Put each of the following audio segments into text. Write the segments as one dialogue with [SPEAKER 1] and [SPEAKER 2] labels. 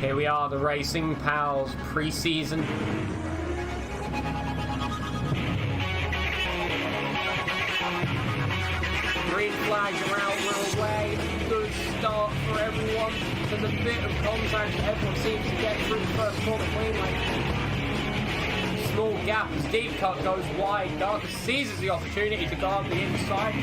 [SPEAKER 1] Here we are, the Racing Pals pre-season. Green flags are out, we're away. Good start for everyone. There's a bit of contact, everyone seems to get through the first corner cleanly. Small gap as deep cut goes wide. Darker seizes the opportunity to guard the inside.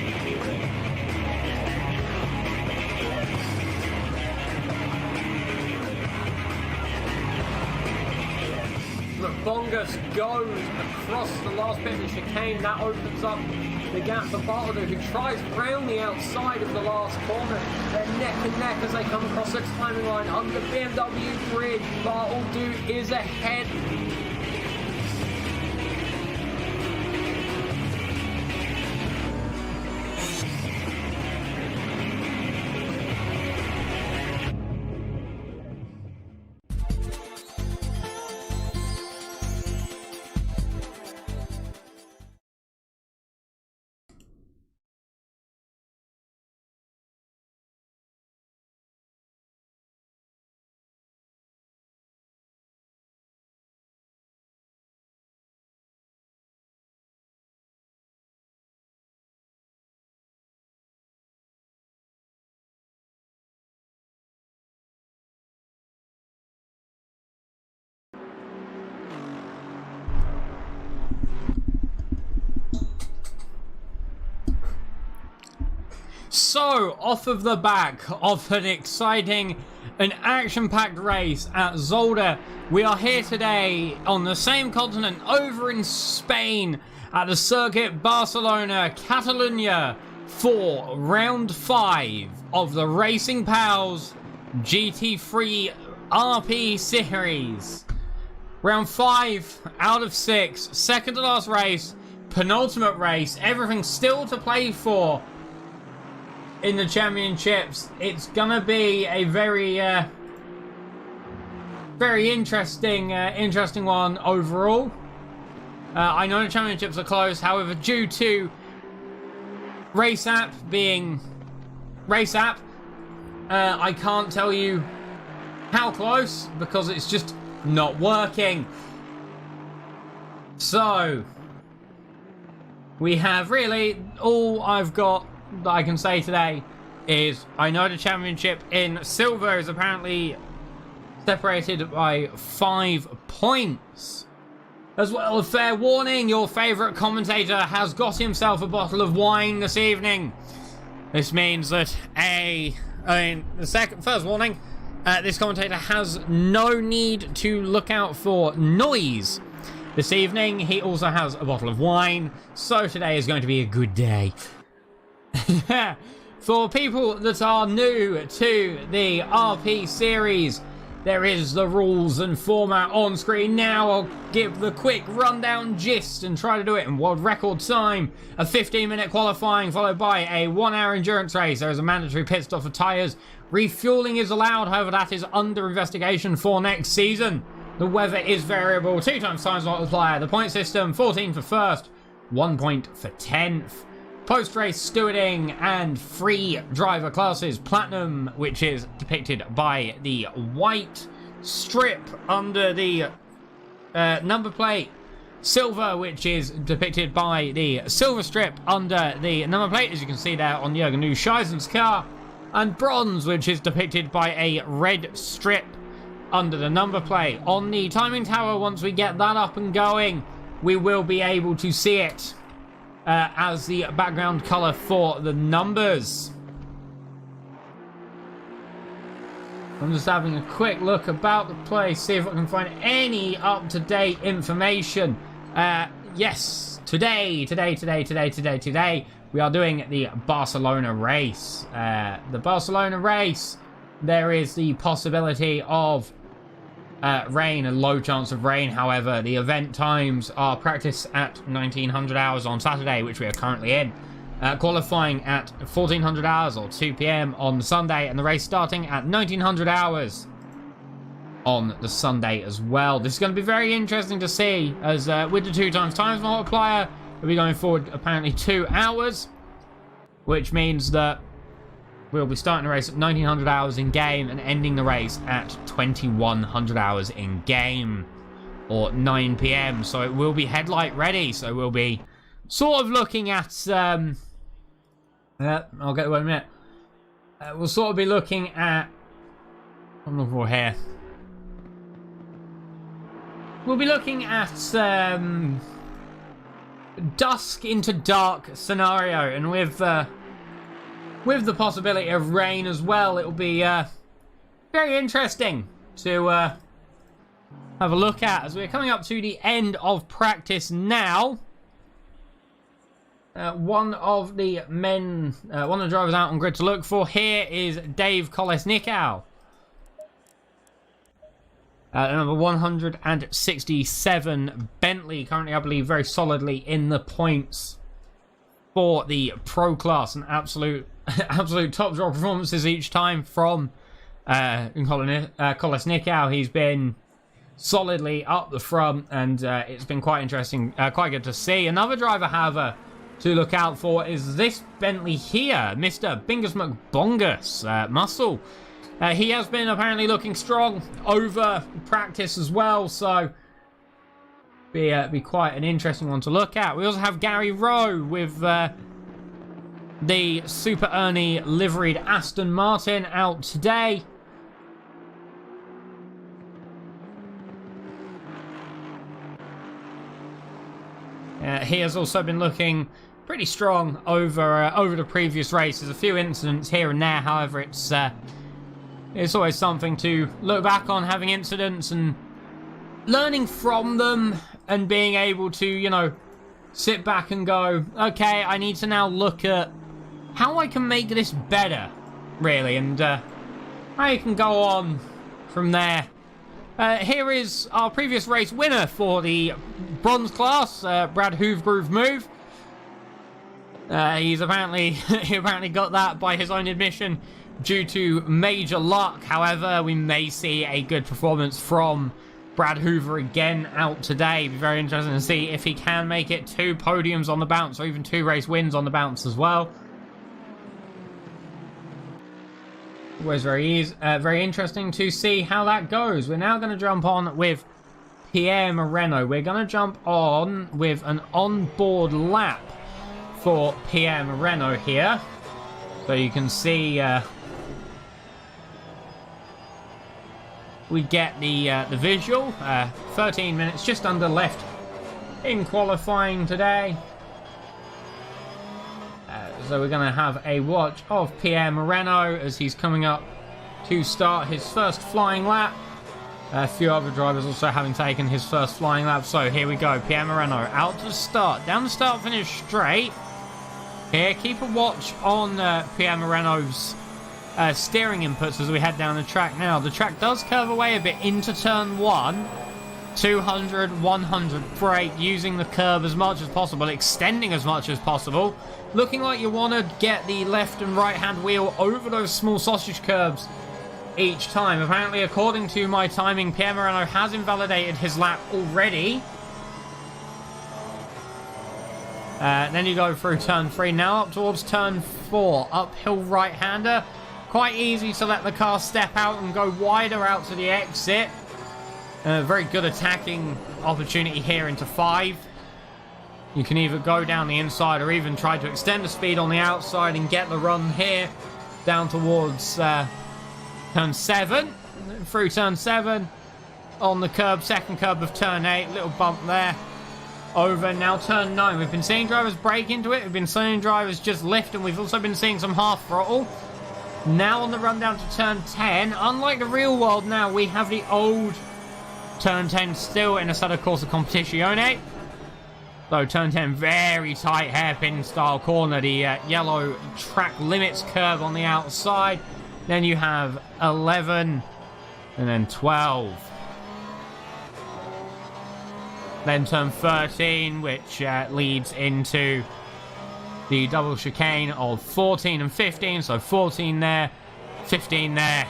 [SPEAKER 1] Bongus goes across the last bit of the chicane. That opens up the gap for Bartlett, who tries round the outside of the last corner. They're neck and neck as they come across the timing line under the BMW bridge. Bartlett is ahead. So, off of the back of an exciting and action-packed race at Zolder, we are here today on the same continent over in Spain at the Circuit Barcelona, Catalunya for round 5 of the Racing Pals GT3 RP Series. Round 5 out of 6, second to last race, penultimate race, everything still to play for in the championships. It's gonna be a very interesting one overall. I know the championships are close, however, due to Race App being Race App, I can't tell you how close because it's just not working. So we have really all I've got that I can say today is I know the championship in silver is apparently separated by 5 points. As well, a fair warning, your favourite commentator has got himself a bottle of wine this evening. This means that first warning, this commentator has no need to look out for noise. This evening, he also has a bottle of wine, so today is going to be a good day. For people that are new to the RP series, there is the rules and format on screen now. I'll give the quick rundown gist and try to do it in world record time. A 15-minute qualifying followed by a 1-hour endurance race. There is a mandatory pit stop for tyres. Refueling is allowed, however that is under investigation for next season. The weather is variable, 2 times time multiplier. The point system, 14 for first, 1 point for 10th. Post-race stewarding and free driver classes. Platinum, which is depicted by the white strip under the number plate. Silver, which is depicted by the silver strip under the number plate, as you can see there on Jürgen Scheisen's car. And bronze, which is depicted by a red strip under the number plate. On the timing tower, once we get that up and going, we will be able to see it as the background colour for the numbers. I'm just having a quick look about the place, see if I can find any up-to-date information. Yes, today, we are doing the Barcelona race. The Barcelona race, there is the possibility of rain, a low chance of rain. However, the event times are practice at 1900 hours on Saturday, which we are currently in. Qualifying at 1400 hours or 2 p.m. on Sunday, and the race starting at 1900 hours on the Sunday as well. This is going to be very interesting to see, as with the 2 times multiplier, we'll be going forward apparently 2 hours, which means that we'll be starting the race at 1900 hours in game and ending the race at 2100 hours in game, or 9 p.m. So it will be headlight ready. So we'll be sort of looking at I'll get to it in a minute. We'll sort of be looking at, I'm looking for here. We'll be looking at dusk into dark scenario, and with the possibility of rain as well, it will be very interesting to have a look at as we're coming up to the end of practice now. One of the drivers out on grid to look for here is Dave Kolesnikow. Number 167 Bentley, currently I believe very solidly in the points for the pro class, and absolute top draw performances each time from Kolesnikow. He's been solidly up the front, and it's been quite interesting, quite good to see. Another driver, however, to look out for is this Bentley here, Mr. Bingus McBongus Muscle. He has been apparently looking strong over practice as well, so be quite an interesting one to look at. We also have Gary Rowe with the Super Ernie liveried Aston Martin out today. He has also been looking pretty strong over the previous races. A few incidents here and there, however, it's always something to look back on, having incidents and learning from them, and being able to, you know, sit back and go, okay, I need to now look at how I can make this better, really, and how you can go on from there. Here is our previous race winner for the bronze class, Brad Hoovegroove Move. He apparently got that by his own admission due to major luck. However, we may see a good performance from Brad Hoover again out today. Be very interesting to see if he can make it 2 podiums on the bounce, or even 2 race wins on the bounce as well. Always very interesting to see how that goes. We're now going to jump on with Pierre Moreno. We're going to jump on with an onboard lap for Pierre Moreno here, so you can see we get the visual. 13 minutes just under left in qualifying today. So we're going to have a watch of Pierre Moreno as he's coming up to start his first flying lap. A few other drivers also having taken his first flying lap. So here we go. Pierre Moreno out to start. Down the start finish straight. Here, keep a watch on Pierre Moreno's steering inputs as we head down the track now. The track does curve away a bit into turn 1. 200, 100 brake, using the curb as much as possible, extending as much as possible. Looking like you want to get the left and right hand wheel over those small sausage curbs each time. Apparently, according to my timing, Pierre Moreno has invalidated his lap already. Then you go through turn 3, now up towards turn 4. Uphill right-hander. Quite easy to let the car step out and go wider out to the exit. Very good attacking opportunity here into 5. You can either go down the inside or even try to extend the speed on the outside and get the run here down towards turn 7. Through turn 7 on the curb, second curb of turn 8. Little bump there. Over now turn 9. We've been seeing drivers break into it. We've been seeing drivers just lift, and we've also been seeing some half throttle. Now on the run down to turn 10. Unlike the real world now, we have the old turn 10 still in Assetto Corsa Competizione. So turn 10, very tight hairpin style corner. The yellow track limits curve on the outside. Then you have 11 and then 12. Then turn 13, which leads into the double chicane of 14 and 15. So 14 there, 15 there.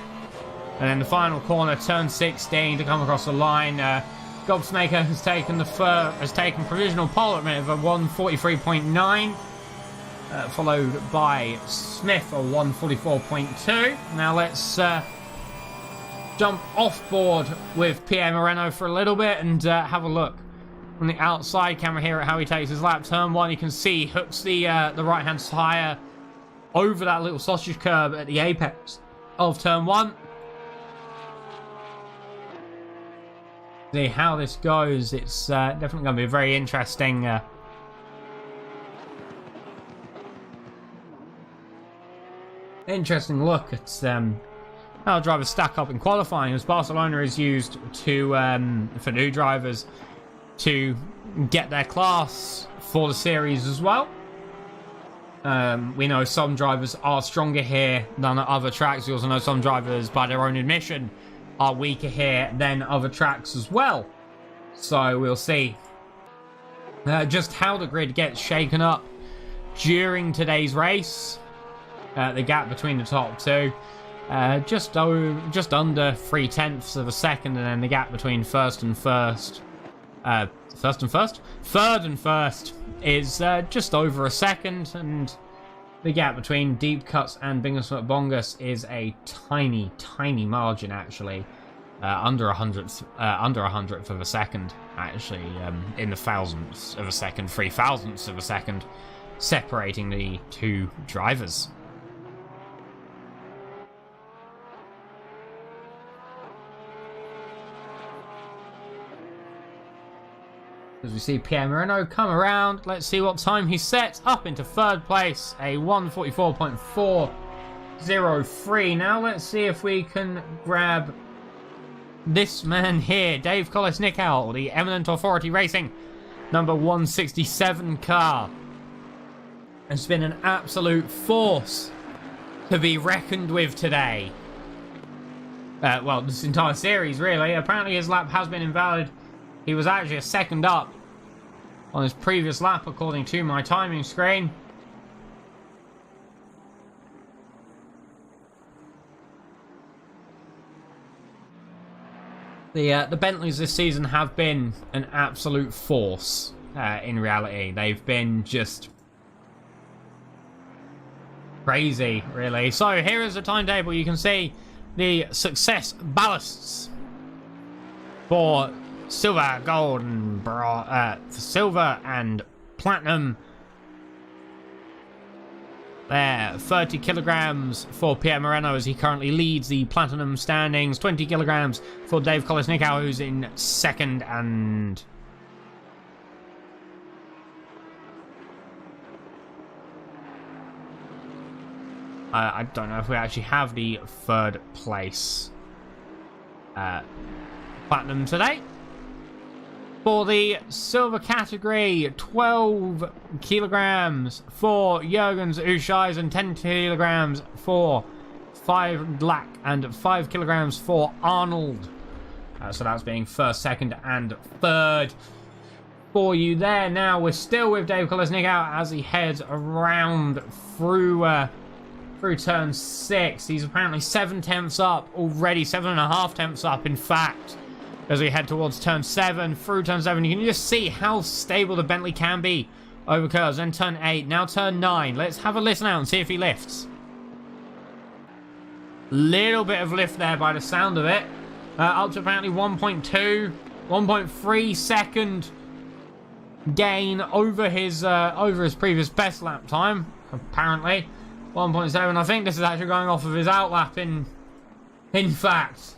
[SPEAKER 1] And then the final corner, turn 16, to come across the line. Gobsmaker has taken provisional pole at a minute of a 1:43.9. followed by Smith, a 1:44.2. Now let's jump off board with Pierre Moreno for a little bit and have a look on the outside camera here at how he takes his lap. Turn 1, you can see he hooks the right-hand tyre over that little sausage curb at the apex of turn 1. See how this goes. It's definitely going to be a very interesting interesting look at how drivers stack up in qualifying, as Barcelona is used to for new drivers to get their class for the series as well. We know some drivers are stronger here than at other tracks. We also know some drivers, by their own admission, are weaker here than other tracks as well. So we'll see just how the grid gets shaken up during today's race. The gap between the top two, just under 0.3 of a second, and then the gap between third and first is just over a second, and the gap between Deep Cuts and Bingus McBongus is a tiny margin, actually, under a hundredth of a second, actually, in the thousandths of a second, 0.003 of a second, separating the two drivers. As we see Pierre Moreno come around, let's see what time he sets up into third place, a 1:44.403. Now let's see if we can grab this man here, Dave Kolesnikow, the Eminent Authority Racing number 167 car. It's been an absolute force to be reckoned with today. Well, this entire series, really. Apparently his lap has been invalid. He was actually a second up on his previous lap, according to my timing screen. The Bentleys this season have been an absolute force. In reality, they've been just crazy, really. So here is the timetable. You can see the success ballasts for silver, gold, and silver and platinum. There, 30 kilograms for Pierre Moreno as he currently leads the platinum standings. 20 kilograms for Dave Kolesnikow, who's in second, and I don't know if we actually have the third place platinum today. For the silver category, 12 kilograms for Jurgens Ushais and 10 kilograms for Black and 5 kilograms for Arnold. So that's being first, second, and third for you there. Now we're still with Dave Kolesnikow as he heads around through turn 6. He's apparently 7 tenths up already, 7.5 tenths up, in fact. As we head towards turn 7, through turn 7, you can just see how stable the Bentley can be over curves. Then turn 8, now turn 9. Let's have a listen out and see if he lifts. Little bit of lift there by the sound of it. Up to apparently 1.2, 1.3 second gain over his previous best lap time, apparently. 1.7. I think this is actually going off of his outlap in fact.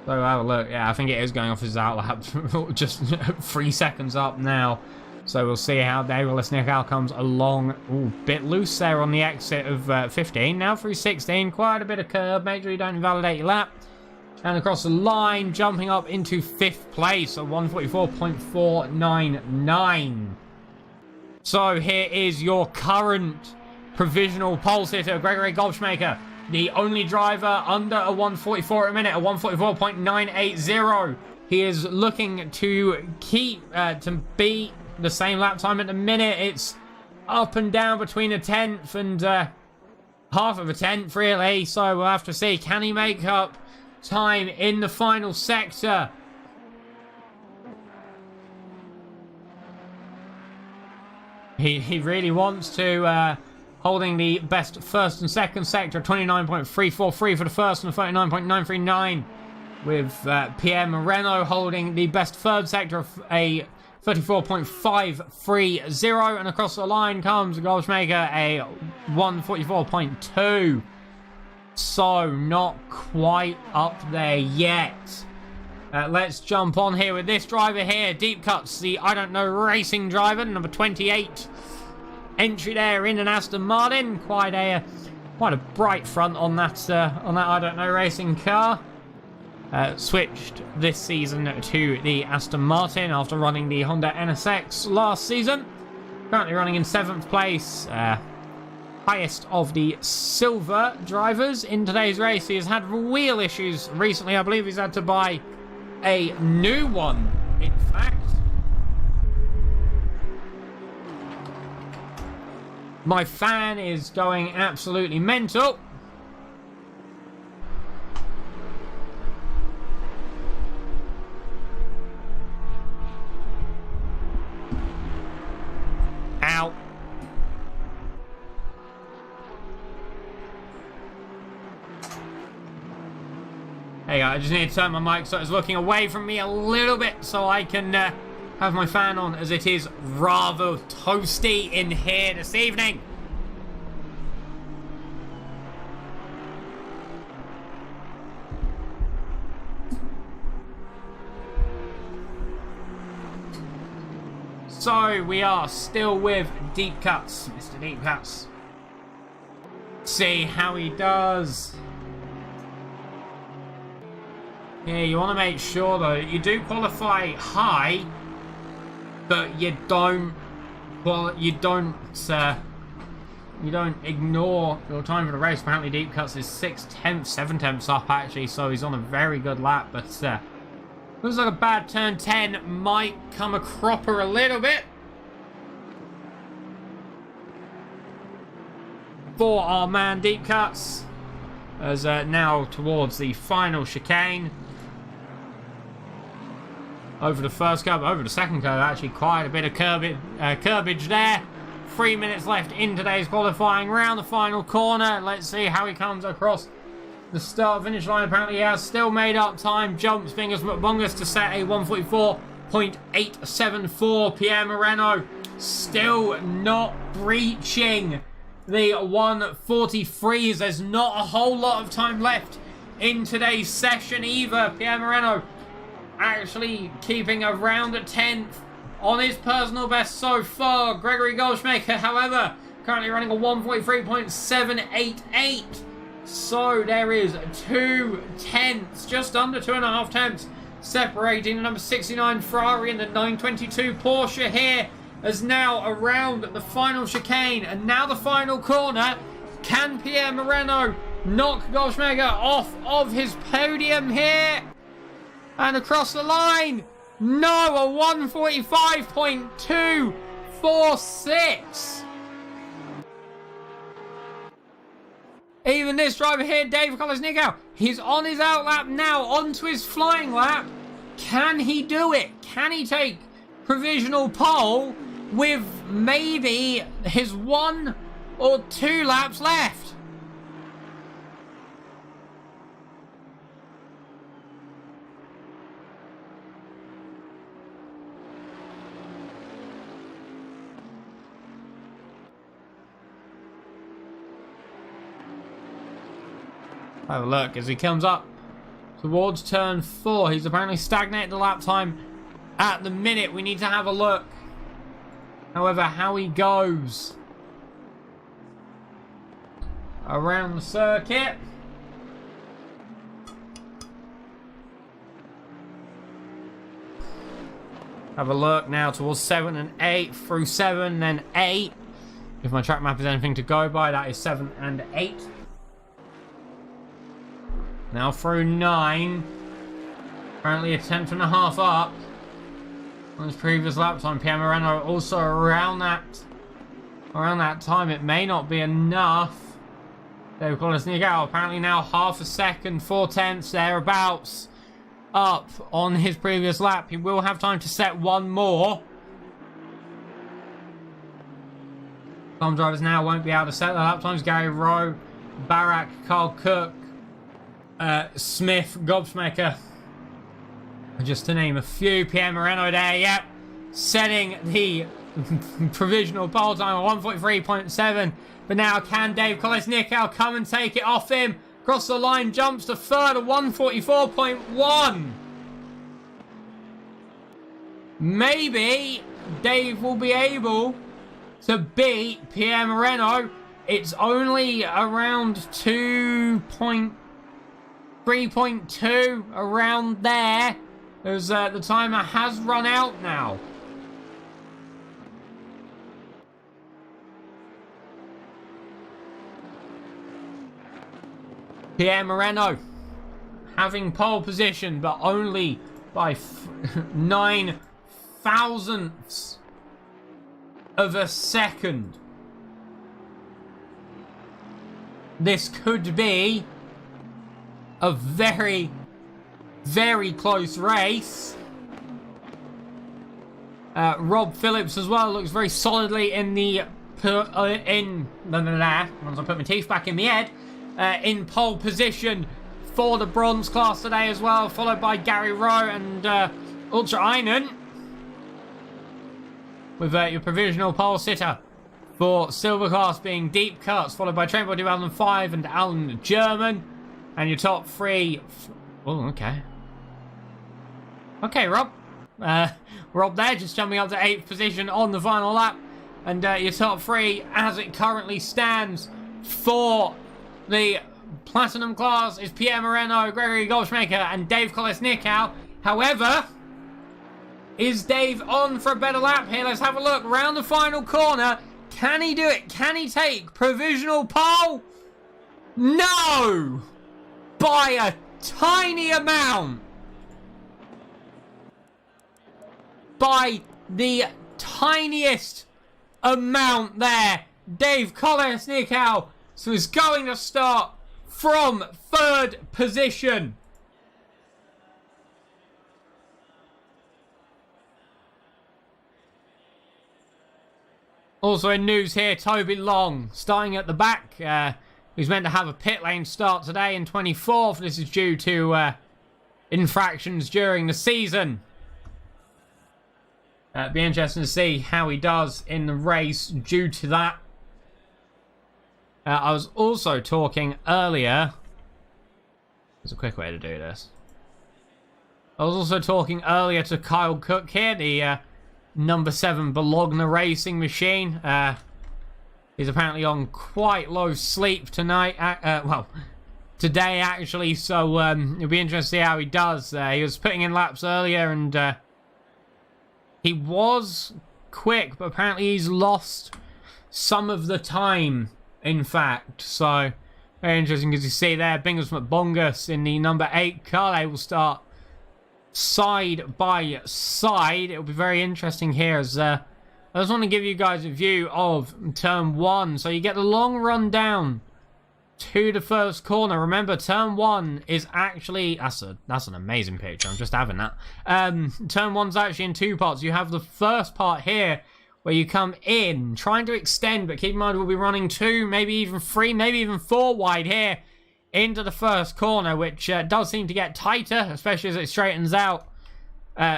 [SPEAKER 1] So have a look. Yeah, I think it is going off his outlap. Just 3 seconds up now. So we'll see how Dave Kolesnikow comes along. Ooh, bit loose there on the exit of 15. Now through 16. Quite a bit of curb. Make sure you don't invalidate your lap. And across the line, jumping up into 5th place at 1:44.499. So here is your current provisional pole sitter, Gregory Goldschmaker. The only driver under a 1:44 at a minute, a 1:44.980. He is looking to keep, to beat the same lap time at the minute. It's up and down between a tenth and half of a tenth, really. So we'll have to see. Can he make up time in the final sector? He really wants to, holding the best first and second sector, 29.343 for the first and 39.939, with Pierre Moreno holding the best third sector of a 34.530, and across the line comes Goldschmaker, a 144.2. So not quite up there yet. Let's jump on here with this driver here. Deep Cuts, the I Don't Know Racing driver, number 28. Entry there in an Aston Martin. Quite a bright front on that I Don't Know Racing car. Switched this season to the Aston Martin after running the Honda NSX last season. Currently running in 7th place. Highest of the silver drivers in today's race. He has had wheel issues recently. I believe he's had to buy a new one, in fact. My fan is going absolutely mental. Ow. Hey, I just need to turn my mic so it's looking away from me a little bit so I can have my fan on, as it is rather toasty in here this evening. So we are still with Deep Cuts, Mr. Deep Cuts. See how he does. Yeah, you want to make sure though you do qualify high, but you don't ignore your time for the race. Apparently Deep Cuts is 6/10, 7/10 up actually, so he's on a very good lap, but looks like a bad turn 10 might come a cropper a little bit for our man Deep Cuts, as now towards the final chicane. Over the first curve, over the second curve, actually quite a bit of curbage there. 3 minutes left in today's qualifying round, the final corner. Let's see how he comes across the start-finish line. Apparently he has still made up time. Jumps Bingus McBungus to set a 144.874. Pierre Moreno still not breaching the 143s. There's not a whole lot of time left in today's session either. Pierre Moreno actually keeping around a 10th on his personal best so far. Gregory Goldschmaker, however, currently running a 143.788. So there is 2 tenths, just under 2.5 tenths, separating the number 69 Ferrari and the 922 Porsche here, as now around the final chicane and now the final corner. Can Pierre Moreno knock Goldschmaker off of his podium here? And across the line, no, a 145.246. Even this driver here, Dave Kolesnikov, he's on his out lap now, onto his flying lap. Can he do it? Can he take provisional pole with maybe his 1 or 2 laps left? Have a look as he comes up towards turn 4. He's apparently stagnated the lap time at the minute. We need to have a look, however, how he goes around the circuit. Have a look now towards 7 and 8, through 7, then 8. If my track map is anything to go by, that is 7 and 8. Now through 9. Apparently a 10.5 up on his previous lap time. Pierre Moreno also around that time. It may not be enough. They've got to sneak out. Apparently now half a second, 4/10 thereabouts up on his previous lap. He will have time to set one more. Some drivers now won't be able to set their lap times. Gary Rowe, Barak, Carl Cook, Smith, Gobsmaker, just to name a few. Pierre Moreno there, yep, setting the provisional pole time of 1:43.7. But now can Dave Kolesnikow come and take it off him? Across the line, jumps to third at 1:44.1. Maybe Dave will be able to beat Pierre Moreno. It's only around 3.2 around there, as the timer has run out now. Pierre Moreno having pole position, but only by 9 thousandths of a second. This could be a very, very close race. Rob Phillips as well looks very solidly in the once I put my teeth back in my head, in pole position for the bronze class today as well, followed by Gary Rowe and Ultra Einen, with your provisional pole sitter for silver class being Deep Cuts, followed by Trainboy 2005 and Alan German. And your top three... Oh, okay. Okay, Rob. Rob there, just jumping up to 8th position on the final lap. And your top three, as it currently stands for the Platinum class, is Pierre Moreno, Gregory Goldschmaker, and Dave Kolesnikow. However, is Dave on for a better lap here? Let's have a look. Round the final corner. Can he do it? Can he take provisional pole? No! By a tiny amount. By the tiniest amount there. Dave Kolesnikow is going to start from 3rd position. Also in news here, Toby Long starting at the back. He's meant to have a pit lane start today in 24th. This is due to infractions during the season. Be interesting to see how he does in the race due to that. I was also talking earlier. There's a quick way to do this. I was also talking earlier to Kyle Cook here, the number 7 Bologna racing machine. He's apparently on quite low sleep tonight. Well, today actually. So it'll be interesting to see how he does. He was putting in laps earlier and he was quick, but apparently he's lost some of the time, in fact. So very interesting as you see there. Bingos McBongus in the number 8 car. They will start side by side. It'll be very interesting here as I just want to give you guys a view of turn 1. So you get the long run down to the first corner. Remember, turn 1 is actually that's an amazing picture. I'm just having that. Turn 1's actually in 2 parts. You have the first part here where you come in trying to extend, but keep in mind we'll be running 2, maybe even 3, maybe even 4 wide here into the first corner, which does seem to get tighter, especially as it straightens out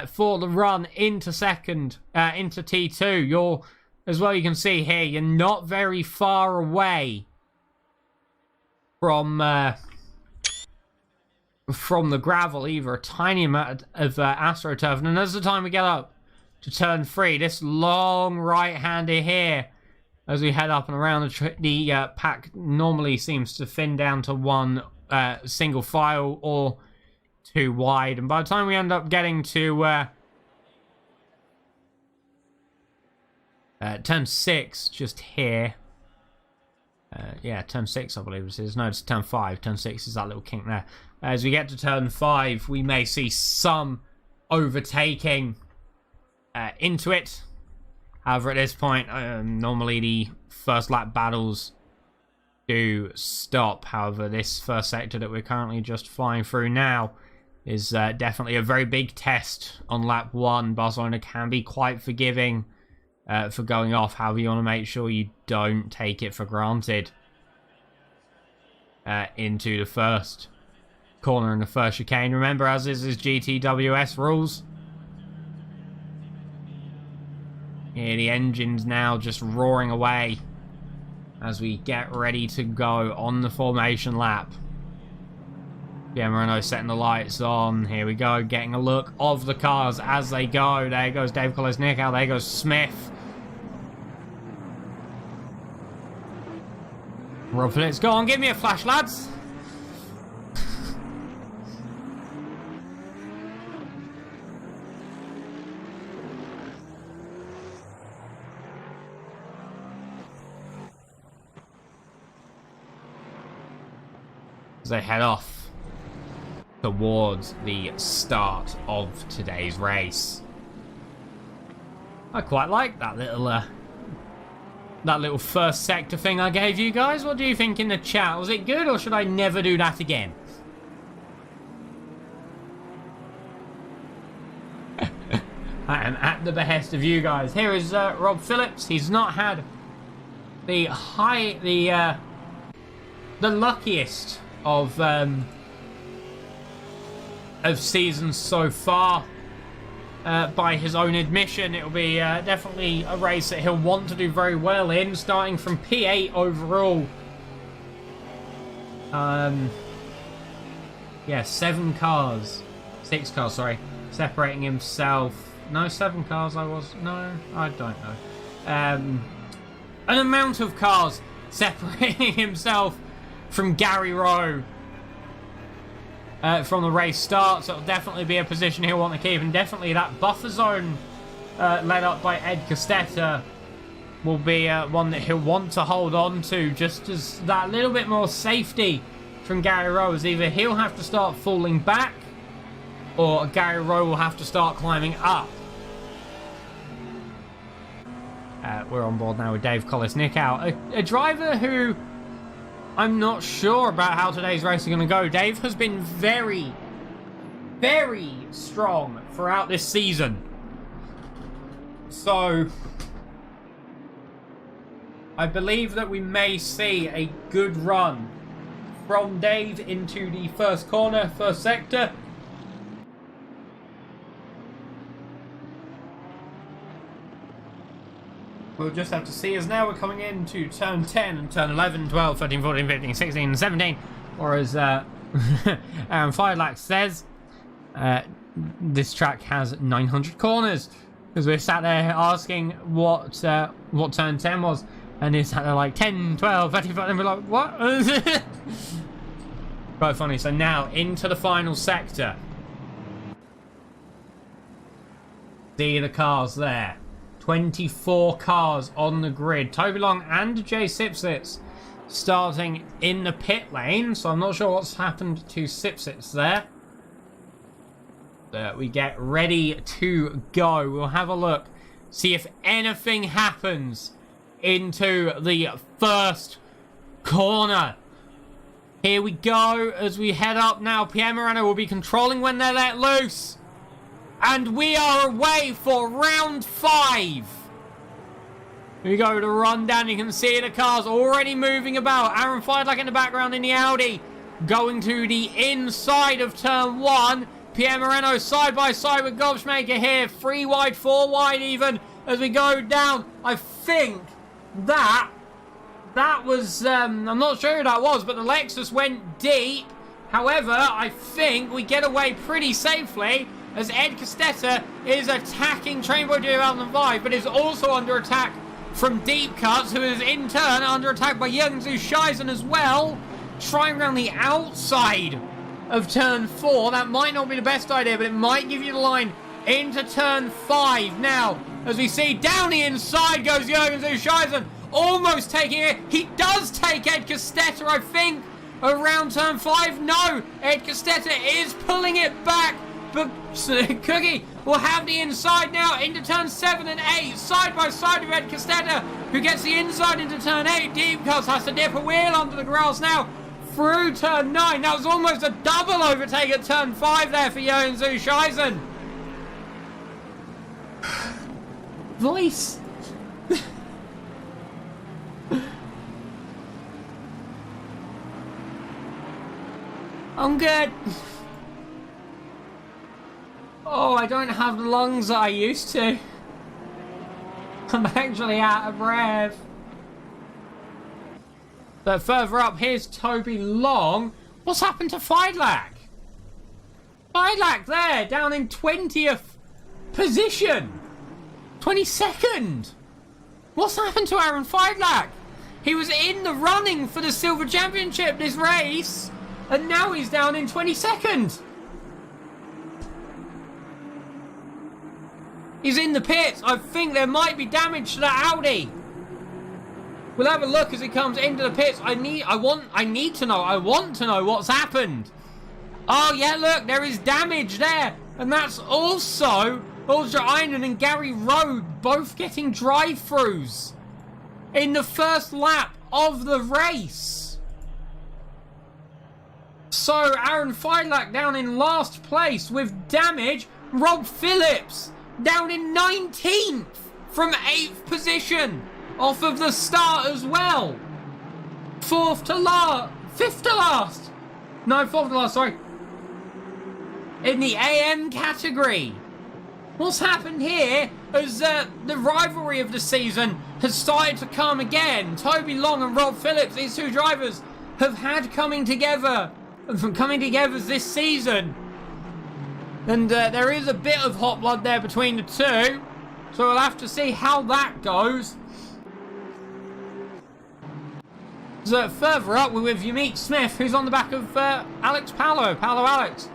[SPEAKER 1] for the run into second, into T2. You're, as well you can see here, you're not very far away from the gravel either. A tiny amount of AstroTurf. And as the time we get up to turn 3, this long right-hander here, as we head up and around the pack normally seems to thin down to 1 single file or 2 wide. And by the time we end up getting to turn 6, just here. Yeah, turn 6 I believe it is. No, it's turn 5. Turn 6 is that little kink there. As we get to turn 5, we may see some overtaking into it. However, at this point, normally the first lap battles do stop. However, this first sector that we're currently just flying through now is definitely a very big test on lap 1. Barcelona can be quite forgiving for going off. However, you want to make sure you don't take it for granted into the first corner and the first chicane. Remember, as is GTWS rules. Yeah, the engine's now just roaring away as we get ready to go on the formation lap. Yeah, Moreno setting the lights on. Here we go, getting a look of the cars as they go. There goes Dave Kolesnik, there goes Smith. Rob Phillips, go on, give me a flash, lads. As they head off towards the start of today's race. I quite like that little first sector thing I gave you guys. What do you think in the chat? Was it good, or should I never do that again? I am at the behest of you guys. Here is Rob Phillips. He's not had the luckiest of seasons so far. By his own admission, it'll be definitely a race that he'll want to do very well in, starting from P8 overall. Yeah, 6 cars, sorry, separating himself. No, 7 cars. I don't know. An amount of cars separating himself from Gary Rowe. From the race start, so it'll definitely be a position he'll want to keep, and definitely that buffer zone led up by Ed Costetta will be one that he'll want to hold on to, just as that little bit more safety from Gary Rowe, as either he'll have to start falling back or Gary Rowe will have to start climbing up. We're on board now with Dave Kolesnik out, a driver who I'm not sure about how today's race is going to go. Dave has been very, very strong throughout this season. So, I believe that we may see a good run from Dave into the first corner, first sector. We'll just have to see, as now we're coming into turn 10 and turn 11, 12, 13, 14, 15, 16, and 17. Or as Aaron Firelax says, this track has 900 corners. Because we're sat there asking what turn 10 was. And it's sat there like 10, 12, 13, 14, and we're like, what? Quite funny. So now into the final sector. See the cars there. 24 cars on the grid. Toby Long and Jay Sipsitz starting in the pit lane. So I'm not sure what's happened to Sipsitz there. But we get ready to go. We'll have a look. See if anything happens into the first corner. Here we go as we head up now. Pierre Moreno will be controlling when they're let loose. And we are away for round 5. Here we go, the rundown. You can see the cars already moving about. Aaron Feidlach in the background in the Audi. Going to the inside of turn 1. Pierre Moreno side by side with Gobschmaker here. 3 wide, 4 wide even. As we go down, I think that was, I'm not sure who that was, but the Lexus went deep. However, I think we get away pretty safely, as Ed Costetta is attacking Trainboy 2005, but is also under attack from Deep Cuts, who is in turn under attack by Jürgen Zuscheisen as well. Trying around the outside of turn 4. That might not be the best idea, but it might give you the line into turn 5. Now, as we see, down the inside goes Jürgen Zuscheisen, almost taking it. He does take Ed Costetta, I think, around turn 5. No, Ed Costetta is pulling it back. But Cookie will have the inside now into turn 7 and 8, side by side with Ed Costetta. who gets the inside into turn 8. Deep Cuts has to dip a wheel onto the grass now through turn 9. That was almost a double overtake at turn 5 there for Johan Zuscheisen. Voice. I'm good. Oh, I don't have the lungs that I used to. I'm actually out of breath. But further up, here's Toby Long. What's happened to Feidlach? Feidlach there, down in 20th position. 22nd. What's happened to Aaron Feidlach? He was in the running for the Silver Championship this race, and now he's down in 22nd. He's in the pits. I think there might be damage to that Audi. We'll have a look as he comes into the pits. I want to know what's happened. Oh yeah, look, there is damage there. And that's also Ultra Einen and Gary Rode both getting drive-throughs in the first lap of the race. So Aaron Feidlach down in last place with damage. Rob Phillips down in 19th from 8th position off of the start as well. 5th to last. No, 4th to last, sorry. In the AM category. What's happened here is the rivalry of the season has started to come again. Toby Long and Rob Phillips, these two drivers, have had coming together this season. And there is a bit of hot blood there between the two. So we'll have to see how that goes. So further up, we're with Yamik Smith, who's on the back of Alex Paolo Alex.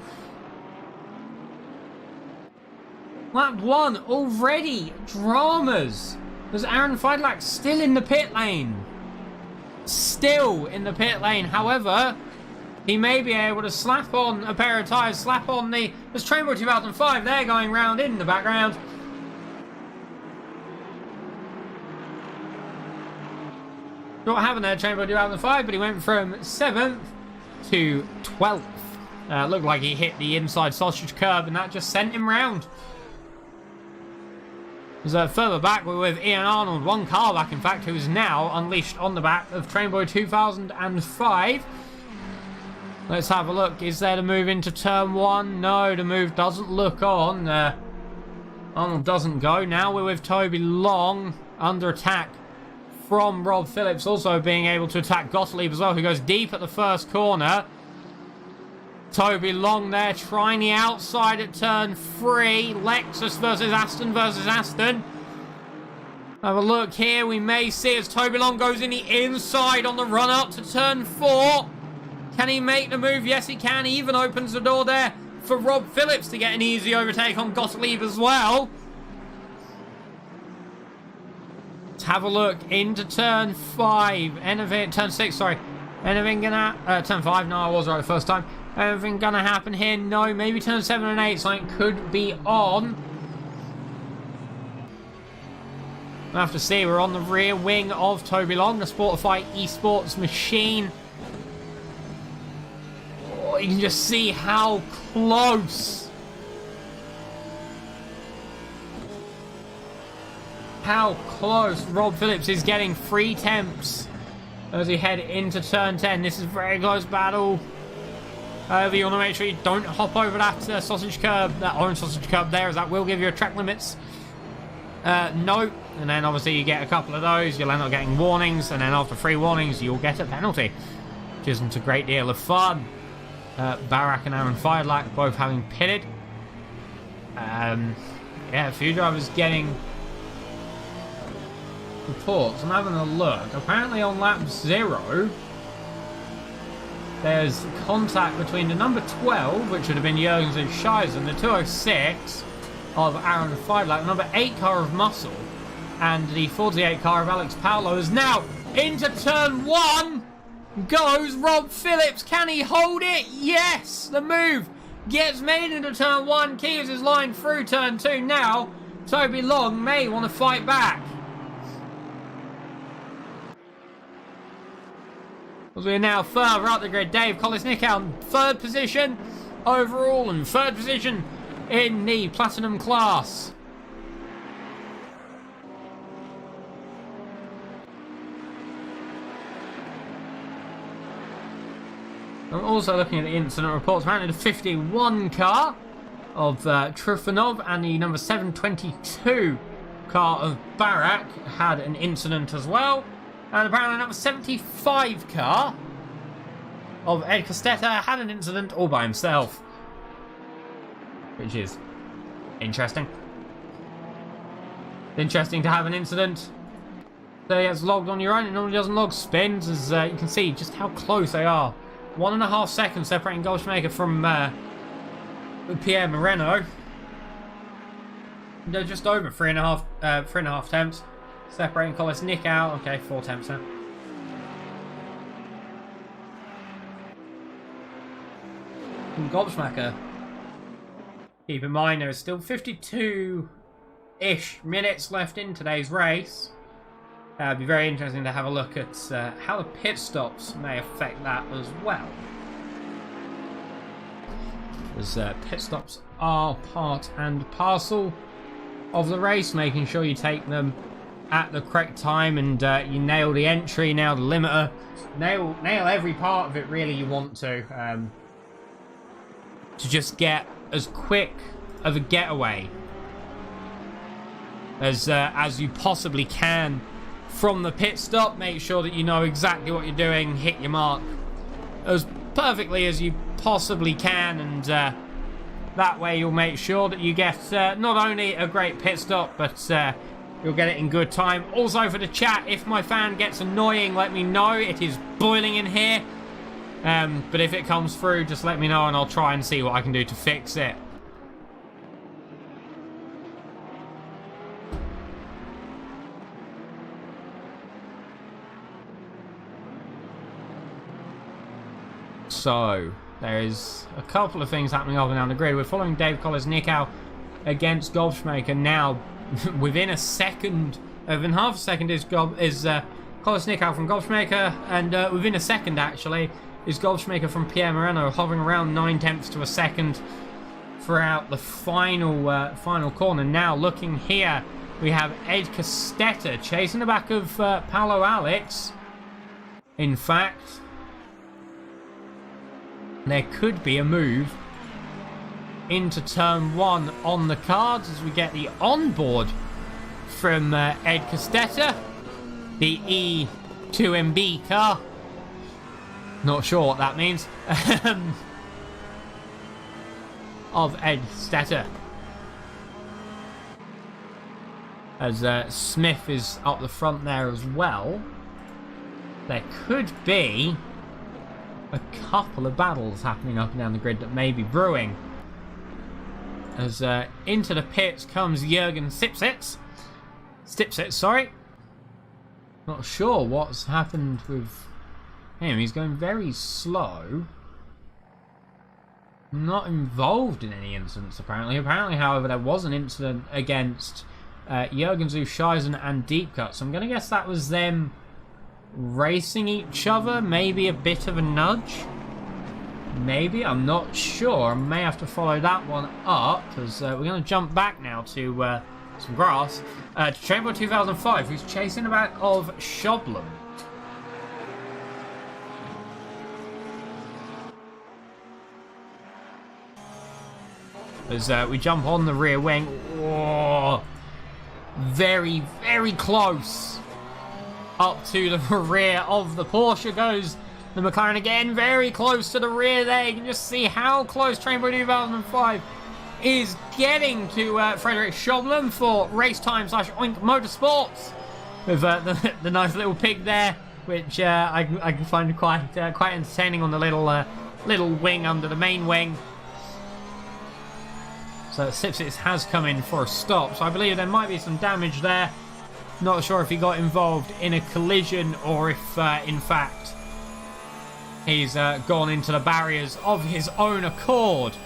[SPEAKER 1] Lap 1 already. Dramas. There's Aaron Feidlach still in the pit lane. However, he may be able to slap on a pair of tyres, slap on there's Trainboy 2005 there going round in the background. What happened there, Trainboy 2005, but he went from 7th to 12th. Looked like he hit the inside sausage curb and that just sent him round. So further back, we're with Ian Arnold, one car back in fact, who is now unleashed on the back of Trainboy 2005. Let's have a look. Is there the move into turn 1? No, the move doesn't look on. Arnold doesn't go. Now we're with Toby Long under attack from Rob Phillips, also being able to attack Gottlieb as well, who goes deep at the first corner. Toby Long there trying the outside at turn 3. Lexus versus Aston. Have a look here. We may see as Toby Long goes in the inside on the run up to turn 4. Can he make the move? Yes, he can. He even opens the door there for Rob Phillips to get an easy overtake on Gottlieb as well. Let's have a look into turn 5. Turn 6, sorry. Anything gonna... turn 5, no, I was right the first time. Anything gonna happen here? No, maybe turn 7 and 8, something could be on. We'll have to see. We're on the rear wing of Toby Long, the Sportify esports machine. Oh, you can just see how close. How close Rob Phillips is getting 3 temps as we head into turn 10. This is a very close battle. However, you want to make sure you don't hop over that sausage curb, that orange sausage curb there, as that will give you a track limits. No, and then obviously you get a couple of those, you'll end up getting warnings, and then after 3 warnings you'll get a penalty, which isn't a great deal of fun. Barak and Aaron Feidlach both having pitted. Yeah, a few drivers getting reports. I'm having a look. Apparently on lap 0, there's contact between the number 12, which would have been Jürgen Zuscheisen, the 206 of Aaron Feidlach, the number 8 car of Muscle, and the 48 car of Alex Paolo. Is now into turn 1 goes Rob Phillips. Can he hold it? Yes! The move gets made into turn 1, keeps his line through turn 2. Now, Toby Long may want to fight back. As we are now further up the grid, Dave Kolesnik on 3rd position overall and 3rd position in the Platinum class. I'm also looking at the incident reports. Apparently the 51 car of Trufanov and the number 722 car of Barak had an incident as well. And apparently the number 75 car of Ed Costetta had an incident all by himself. Which is interesting. Interesting to have an incident that gets logged on your own. It normally doesn't log spins, as you can see just how close they are. 1.5 seconds separating Goldschmaker from Pierre Moreno. They're just over 3.5 temps. Separating Kolesnik out. Okay, 4 temps now. And Goldschmaker. Keep in mind there is still 52-ish minutes left in today's race. It'd be very interesting to have a look at how the pit stops may affect that as well. As pit stops are part and parcel of the race, making sure you take them at the correct time and you nail the entry, nail the limiter, nail every part of it really you want to just get as quick of a getaway as you possibly can from the pit stop. Make sure that you know exactly what you're doing, hit your mark as perfectly as you possibly can, and that way you'll make sure that you get not only a great pit stop, but you'll get it in good time. Also for the chat, if my fan gets annoying, let me know. It is boiling in here, but if it comes through, just let me know and I'll try and see what I can do to fix it. So, there is a couple of things happening up and down the grid. We're following Dave Kolesnik out against Goldschmaker now. Within a second, within half a second is Kolesnik out from Goldschmaker, and within a second actually is Goldschmaker from Pierre Moreno, hovering around 9 tenths to a second throughout the final corner. Now looking here, we have Ed Costetta chasing the back of Paolo Alex. In fact, there could be a move into turn 1 on the cards as we get the onboard from Ed Costetta, the E2MB car. Not sure what that means. Of Ed Costetta. As Smith is up the front there as well. There could be a couple of battles happening up and down the grid that may be brewing. As into the pits comes Jürgen Stipsitz, sorry. Not sure what's happened with him. He's going very slow. Not involved in any incidents apparently. Apparently, however, there was an incident against Jürgen Zuscheisen and Deep Cut. So I'm going to guess that was them racing each other. Maybe a bit of a nudge. Maybe, I'm not sure. I may have to follow that one up, because we're going to jump back now to some grass. To Chamber 2005, who's chasing the back of Schoblum. As we jump on the rear wing. Whoa. Very, very close. Up to the rear of the Porsche goes the McLaren again, very close to the rear there. You can just see how close Trainboy 2005 is getting to Frederick Schoblum for Race Time / Oink Motorsports. With the nice little pig there, which I can find quite entertaining on the little wing under the main wing. So Sipsitz has come in for a stop. So I believe there might be some damage there. Not sure if he got involved in a collision or if, in fact, he's gone into the barriers of his own accord.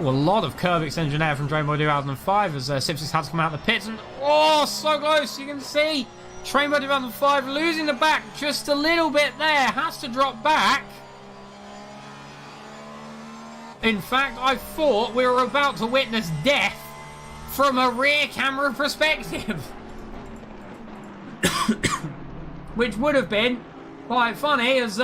[SPEAKER 1] Ooh, a lot of curb extension there from Drainboy 2005 as Sipsitz had to come out of the pits. And, oh, so close. You can see Trainbird 2005 losing the back just a little bit there. Has to drop back. In fact, I thought we were about to witness death from a rear camera perspective. Which would have been quite funny as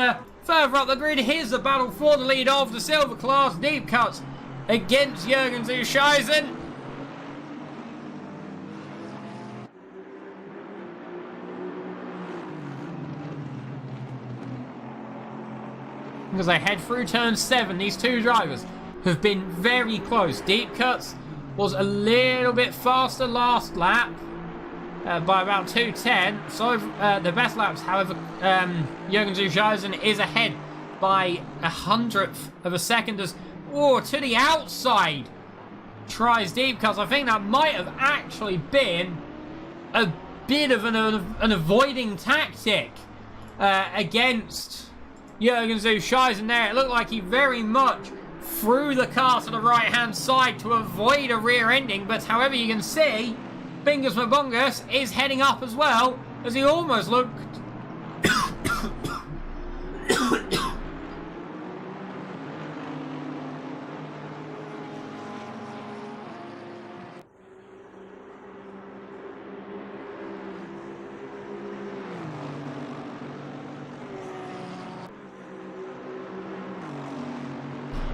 [SPEAKER 1] further up the grid, here's the battle for the lead of the silver class deep cuts against Jürgen Zuscheisen. As they head through turn 7, these two drivers have been very close. Deep cuts was a little bit faster last lap by about 2:10. So the best laps, however, Jürgen Zuscheisen is ahead by 100th of a second as, to the outside, tries deep cuts. I think that might have actually been a bit of an avoiding tactic against Jürgen Zuscheisen there. It looked like he very much threw the car to the right-hand side to avoid a rear ending, but however you can see, Bingus Mabungus is heading up as well, as he almost looked...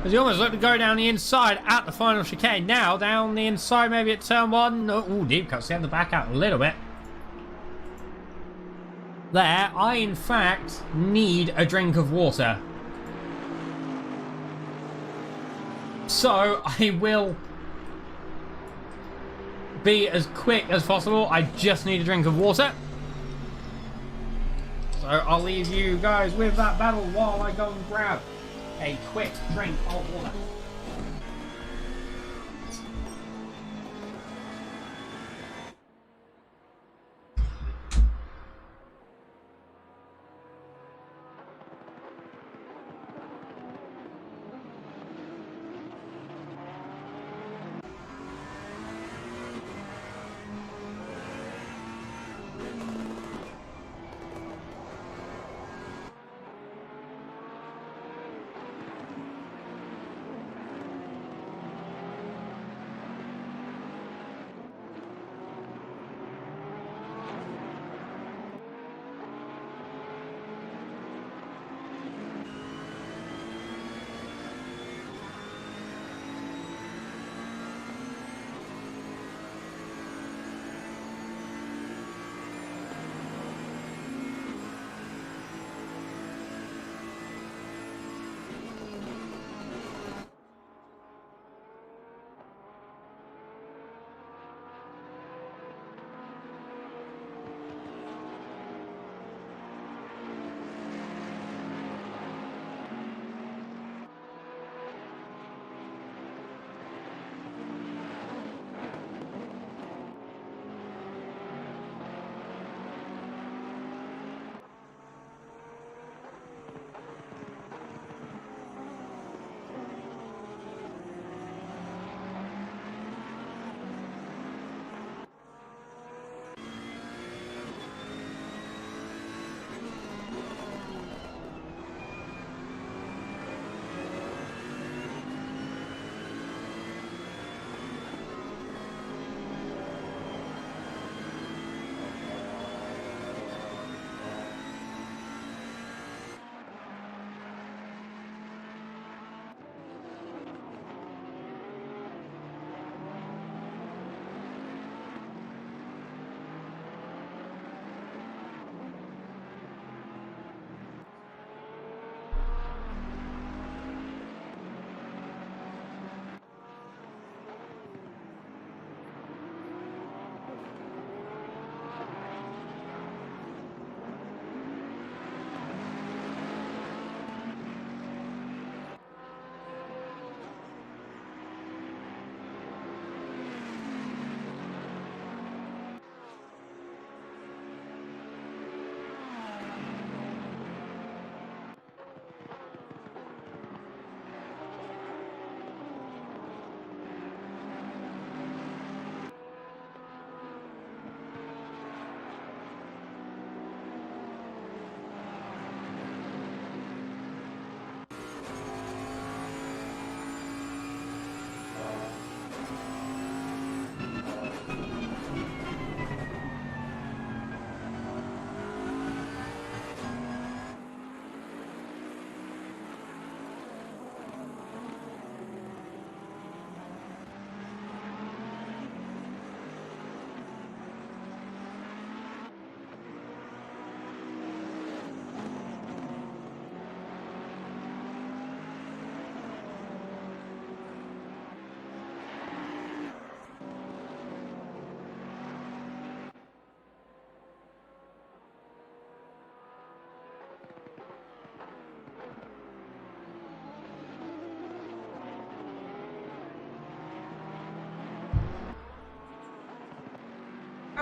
[SPEAKER 1] As he almost looked to go down the inside at the final chicane. Now, down the inside, maybe at turn 1. Oh, deep cuts. He had the back out a little bit. There, I in fact need a drink of water. So, I will be as quick as possible. I just need a drink of water. So, I'll leave you guys with that battle while I go and grab a quick drink of water.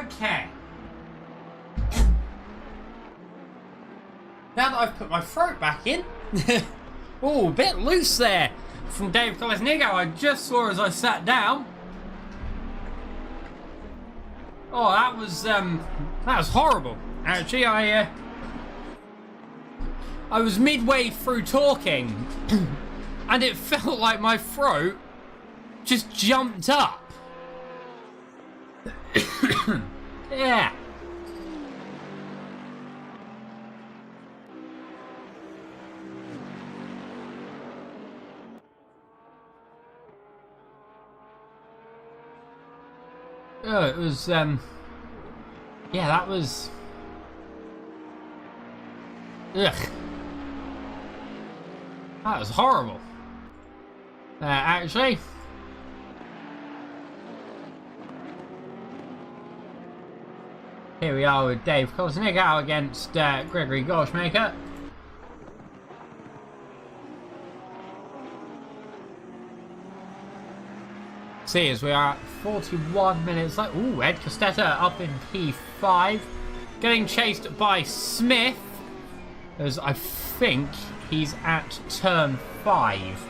[SPEAKER 1] Okay. Now that I've put my throat back in. Oh, a bit loose there from Dave Kolesnigo. I just saw as I sat down. Oh, that was horrible. Actually, I was midway through talking, and it felt like my throat just jumped up. Yeah. Oh, it was, yeah, that was... Ugh. That was horrible. Actually. Here we are with Dave Kolesnigo against Gregory Goldschmaker. See, as we are at 41 minutes left. Ooh, Ed Costetta up in P5. Getting chased by Smith. As I think he's at turn 5.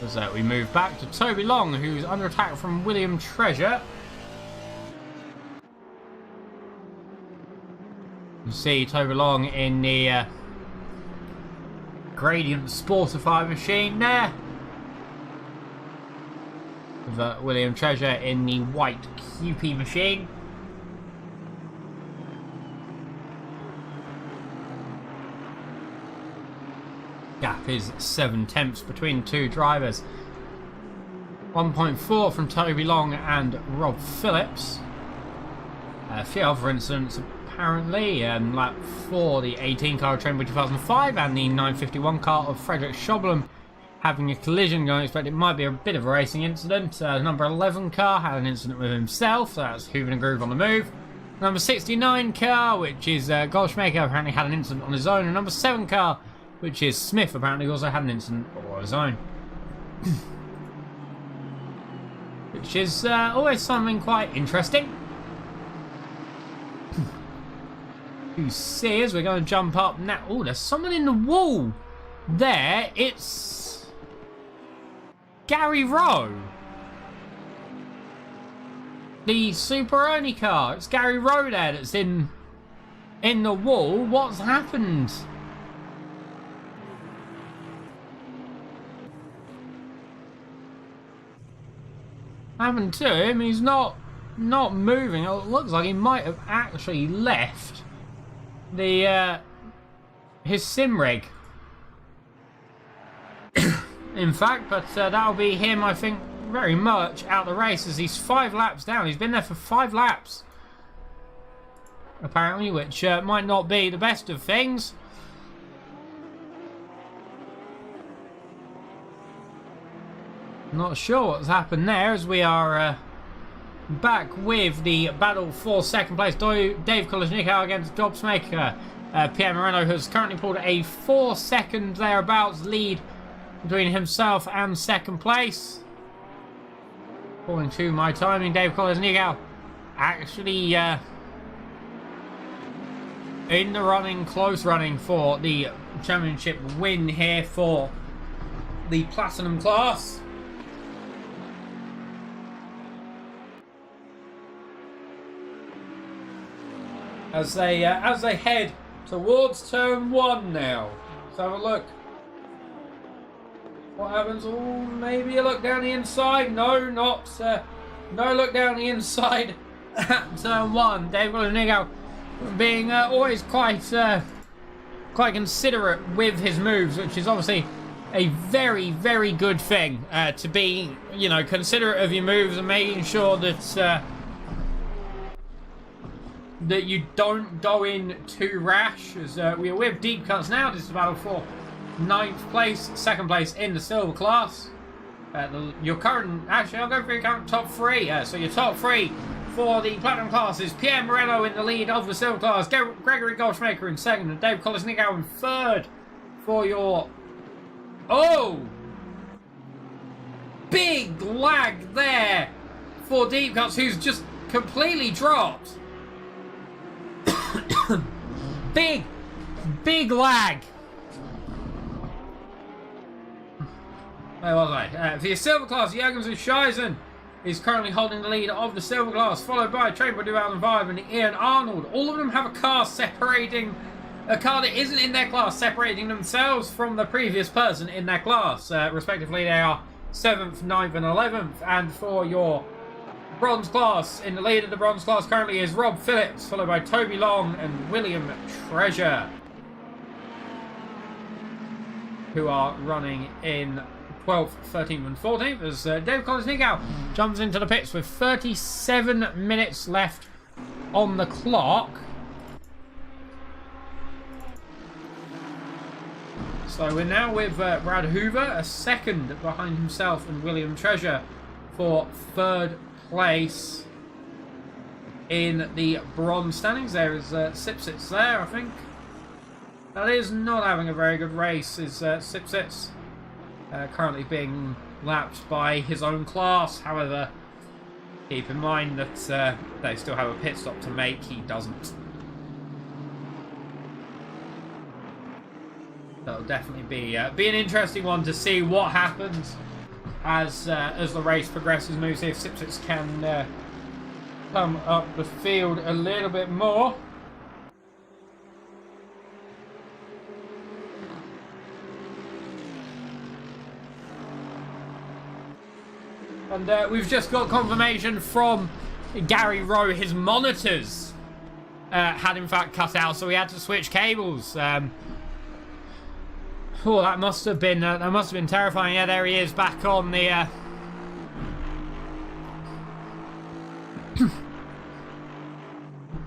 [SPEAKER 1] As we move back to Toby Long, who's under attack from William Treasure. You see Toby Long in the Gradient Sportify machine there. With William Treasure in the white QP machine. Gap is 7/10 between two drivers. 1.4 from Toby Long and Rob Phillips. A few other incidents apparently. Lap 4, the 18 car of Trainway 2005 and the 951 car of Frederick Schobelin having a collision. I expect it might be a bit of a racing incident. Number 11 car had an incident with himself. So that's Hooven and Groove on the move. Number 69 car, which is Goldschmaker, apparently had an incident on his own. And number 7 car, which is Smith, apparently also had an incident on his own. Which is always something quite interesting. You see, as we're going to jump up now. Oh, there's someone in the wall there. It's Gary Rowe. The Super-Ernie car. It's Gary Rowe there that's in the wall. What's happened? Happened to him? He's not moving. It looks like he might have actually left the his sim rig. In fact, but that'll be him, I think, very much out the race as he's 5 laps down. He's been there for 5 laps, apparently, which might not be the best of things. Not sure what's happened there, as we are back with the battle for second place. Dave Kolesnigo against Gobsmaker. Pierre Moreno has currently pulled a 4-second thereabouts lead between himself and second place. According to my timing, Dave Kolesnigo actually in the running, close running for the championship win here for the Platinum class. As they head towards turn 1 now. Let's have a look. What happens? Oh, maybe a look down the inside. No, not. No look down the inside at turn 1. Dave Kolesnigo being always quite considerate with his moves, which is obviously a very, very good thing. To be, you know, considerate of your moves and making sure that that you don't go in too rash. As we are with deep cuts now. This is a battle for 9th place, 2nd place in the silver class. Your current, actually, I'll go for your current top 3. So your top 3 for the platinum class is Pierre Moreno in the lead of the silver class, Gregory Goldschmaker in 2nd, and Dave Kolesnigo in 3rd for your... Oh! Big lag there for deep cuts, who's just completely dropped. Big lag. Where was I? For your silver class, Jürgens and Scheisen is currently holding the lead of the silver class, followed by Trainboy 2005 and Ian Arnold. All of them have a car separating, a car that isn't in their class, separating themselves from the previous person in their class. Respectively, they are 7th, 9th and 11th. And for your bronze class, in the lead of the bronze class currently is Rob Phillips, followed by Toby Long and William Treasure, who are running in 12th, 13th and 14th as Dave Collins-Nicow jumps into the pits with 37 minutes left on the clock. So we're now with Brad Hoover, a second behind himself and William Treasure for third place in the bronze standings. There is Sipsits there, I think. That is not having a very good race, is Sipsits. Currently being lapped by his own class. However, keep in mind that they still have a pit stop to make. He doesn't. That'll definitely be an interesting one to see what happens as the race progresses. Move, see if Sipsits can come up the field a little bit more. And we've just got confirmation from Gary Rowe. His monitors had in fact cut out, so we had to switch cables. Oh, that must have been terrifying. Yeah, there he is, back on the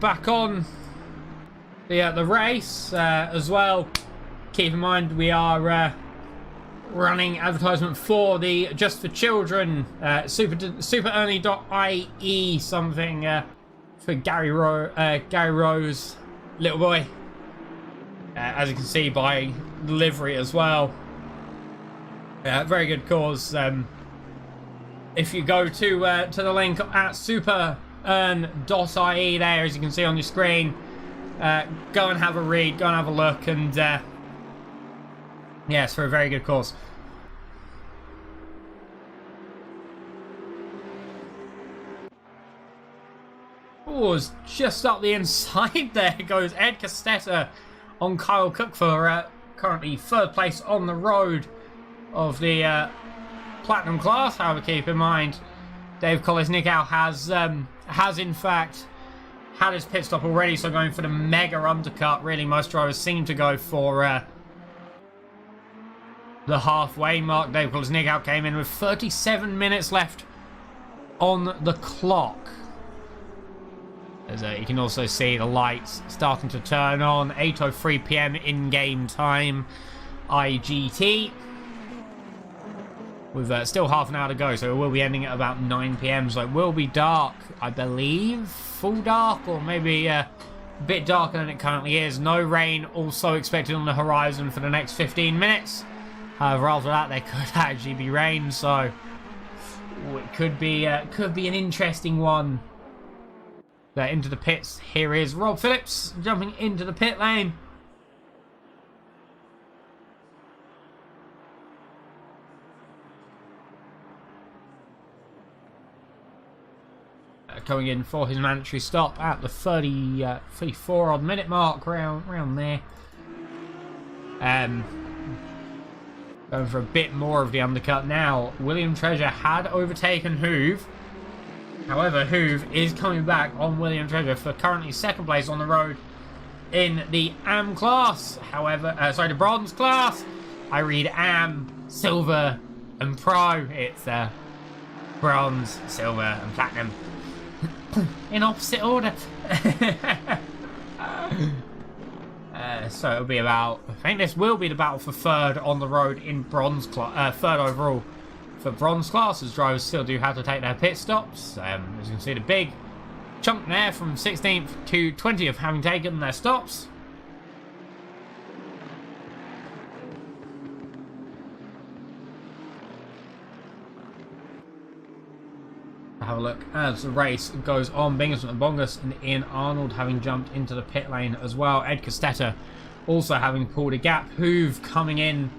[SPEAKER 1] back on the race as well. Keep in mind we are running advertisement for the Just for Children superernie.ie something for Gary Rowe's little boy, as you can see by the livery as well. Very good cause. If you go to the link at superearn.ie there, as you can see on your screen, go and have a read, go and have a look, and yes, for a very good cause. Oh, it's just up the inside there goes Ed Castetta on Kyle Cook for currently third place on the road of the Platinum class. However, keep in mind, Dave Collins-Nicow has in fact had his pit stop already, so going for the mega undercut. Really, most drivers seem to go for the halfway mark. Dave Collins-Nicow came in with 37 minutes left on the clock. As you can also see the lights starting to turn on. 8:03 PM in-game time, IGT. With still half an hour to go, so it will be ending at about 9 PM. So it will be dark, I believe. Full dark, or maybe a bit darker than it currently is. No rain also expected on the horizon for the next 15 minutes. However, after that, there could actually be rain, so it could be an interesting one. Into the pits, here is Rob Phillips jumping into the pit lane. Going in for his mandatory stop at the 34 odd minute mark, around there. Going for a bit more of the undercut now. William Treasure had overtaken Hoove. However, Hoove is coming back on William Treasure for currently second place on the road in the AM class. However, sorry, the bronze class. I read AM, silver, and pro. It's bronze, silver, and platinum in opposite order. So it'll be about. I think this will be the battle for third on the road in bronze class. Third overall. For bronze class, as drivers still do have to take their pit stops. As you can see, the big chunk there from 16th to 20th having taken their stops. Have a look as the race goes on. Bingham and Bongus and Ian Arnold having jumped into the pit lane as well. Ed Costetta also having pulled a gap. Hoove coming in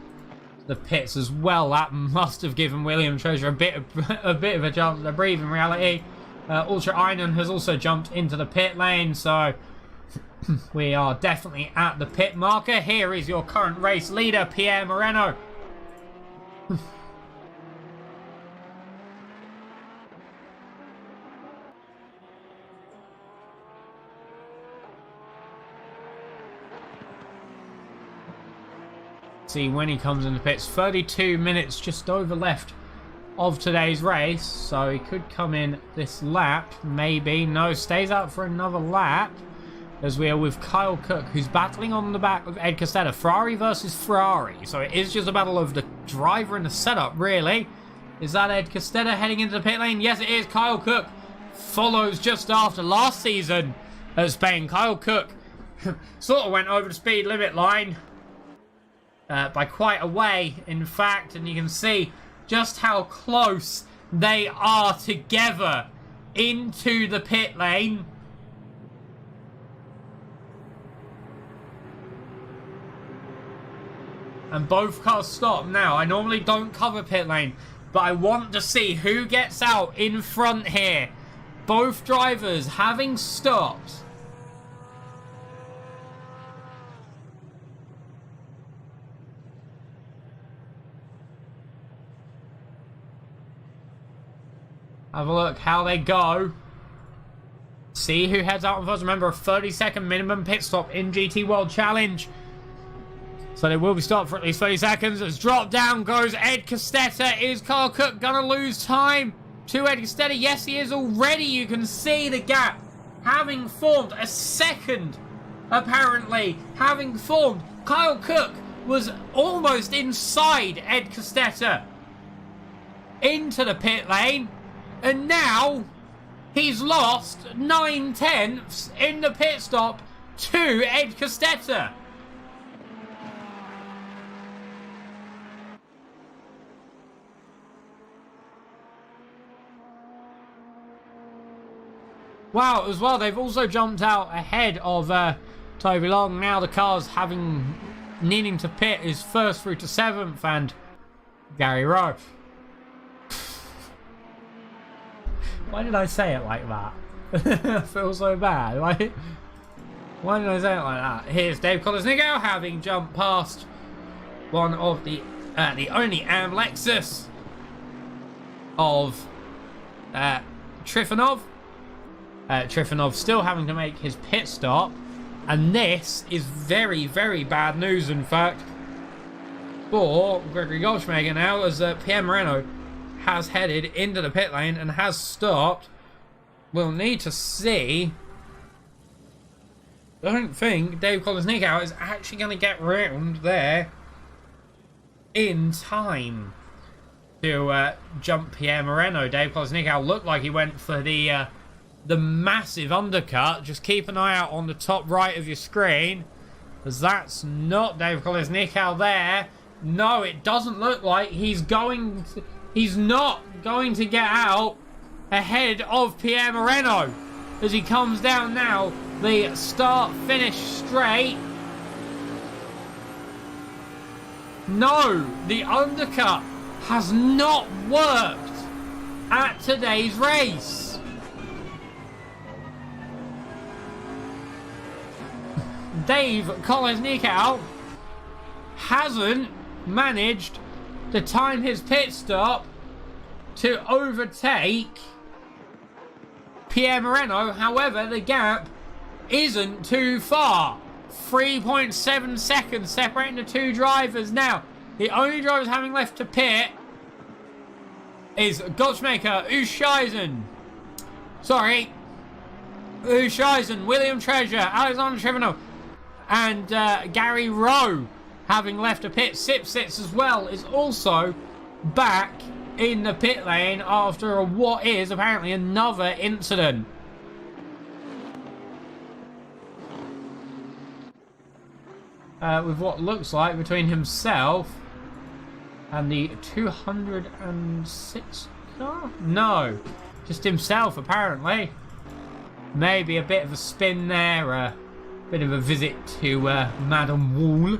[SPEAKER 1] the pits as well. That must have given William Treasure a bit of a chance to breathe in reality. Ultra Einen has also jumped into the pit lane, so we are definitely at the pit marker. Here is your current race leader, Pierre Moreno. See when he comes in the pits. 32 minutes just over left of today's race, so he could come in this lap, maybe. No, stays out for another lap, as we are with Kyle Cook, who's battling on the back of Ed Costetta. Ferrari versus Ferrari, so it is just a battle of the driver and the setup, really. Is that Ed Costetta heading into the pit lane? Yes, it is. Kyle Cook follows just after last season at Spain. Kyle Cook sort of went over the speed limit line by quite a way, in fact, and you can see just how close they are together into the pit lane. And both cars stop now. I normally don't cover pit lane, but I want to see who gets out in front here. Both drivers having stopped. Have a look how they go. See who heads out first. Remember, a 30-second minimum pit stop in GT World Challenge. So they will be stopped for at least 30 seconds. As drop down goes Ed Costetta. Is Kyle Cook going to lose time to Ed Costetta? Yes, he is already. You can see the gap having formed. A second, apparently, having formed. Kyle Cook was almost inside Ed Costetta into the pit lane. And now he's lost 9/10 in the pit stop to Ed Costetta. Wow, as well, they've also jumped out ahead of Toby Long. Now the cars needing to pit is first through to 7th, and Gary Rowe. Why did I say it like that? I feel so bad. Why did I say it like that? Here's Dave Colesnigo having jumped past one of the only Lexus of Trifonov. Trifonov still having to make his pit stop, and this is very, very bad news, in fact, for Gregory Goldschmager now, as Pierre Moreno has headed into the pit lane and has stopped. We'll need to see. I don't think Dave Colesnigo is actually going to get round there in time to jump Pierre Moreno. Dave Colesnigo looked like he went for the massive undercut. Just keep an eye out on the top right of your screen, as that's not Dave Colesnigo there. No, it doesn't look like he's not going to get out ahead of Pierre Moreno as he comes down now the start-finish straight. No, the undercut has not worked at today's race. Dave Colesnico hasn't managed to time his pit stop to overtake Pierre Moreno. However, the gap isn't too far. 3.7 seconds separating the two drivers now. The only drivers having left to pit is Goldschmaker, Ushisen, William Treasure, Alexander Trifonov, and Gary Rowe having left to pit. Sipsits as well is also back in the pit lane after what is apparently another incident. With what looks like between himself and the 206 car? No. just himself, apparently. Maybe a bit of a spin there, a bit of a visit to Madame Wall.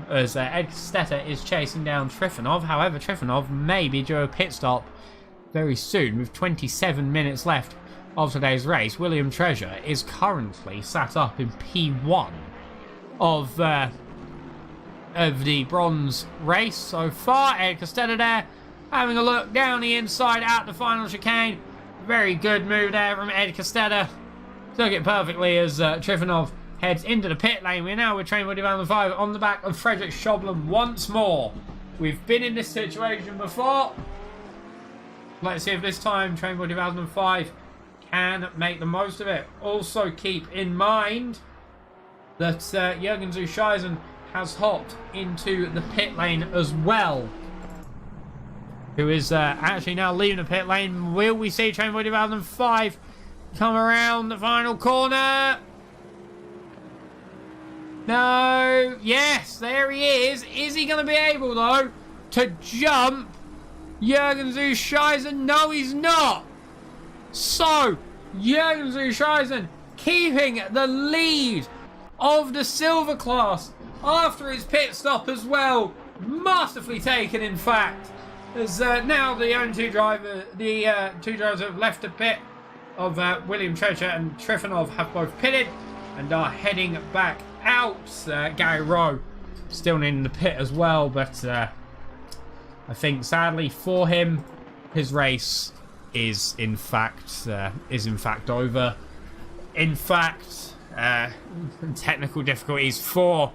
[SPEAKER 1] As Assetto is chasing down Trifonov. However, Trifonov may be due a pit stop very soon with 27 minutes left of today's race. William Treasure is currently sat up in P1 of the bronze race so far. Assetto there having a look down the inside at the final chicane. Very good move there from Assetto. Took it perfectly as Trifonov heads into the pit lane. We're now with Train Boy 2005 on the back of Frederick Schoblum once more. We've been in this situation before. Let's see if this time Train Boy 2005 can make the most of it. Also keep in mind that Jürgen Zuscheisen has hopped into the pit lane as well. Who is actually now leaving the pit lane. Will we see Train Boy 2005 come around the final corner? No. Yes, there he is. Is he going to be able, though, to jump Jürgen Zuscheisen? No, he's not. So, Jürgen Zuscheisen keeping the lead of the silver class after his pit stop as well. Masterfully taken, in fact. As now the only two drivers have left the pit of William Treasure and Trifonov have both pitted and are heading back out. Gary Rowe still in the pit as well, but I think sadly for him, his race is in fact over. In fact, technical difficulties for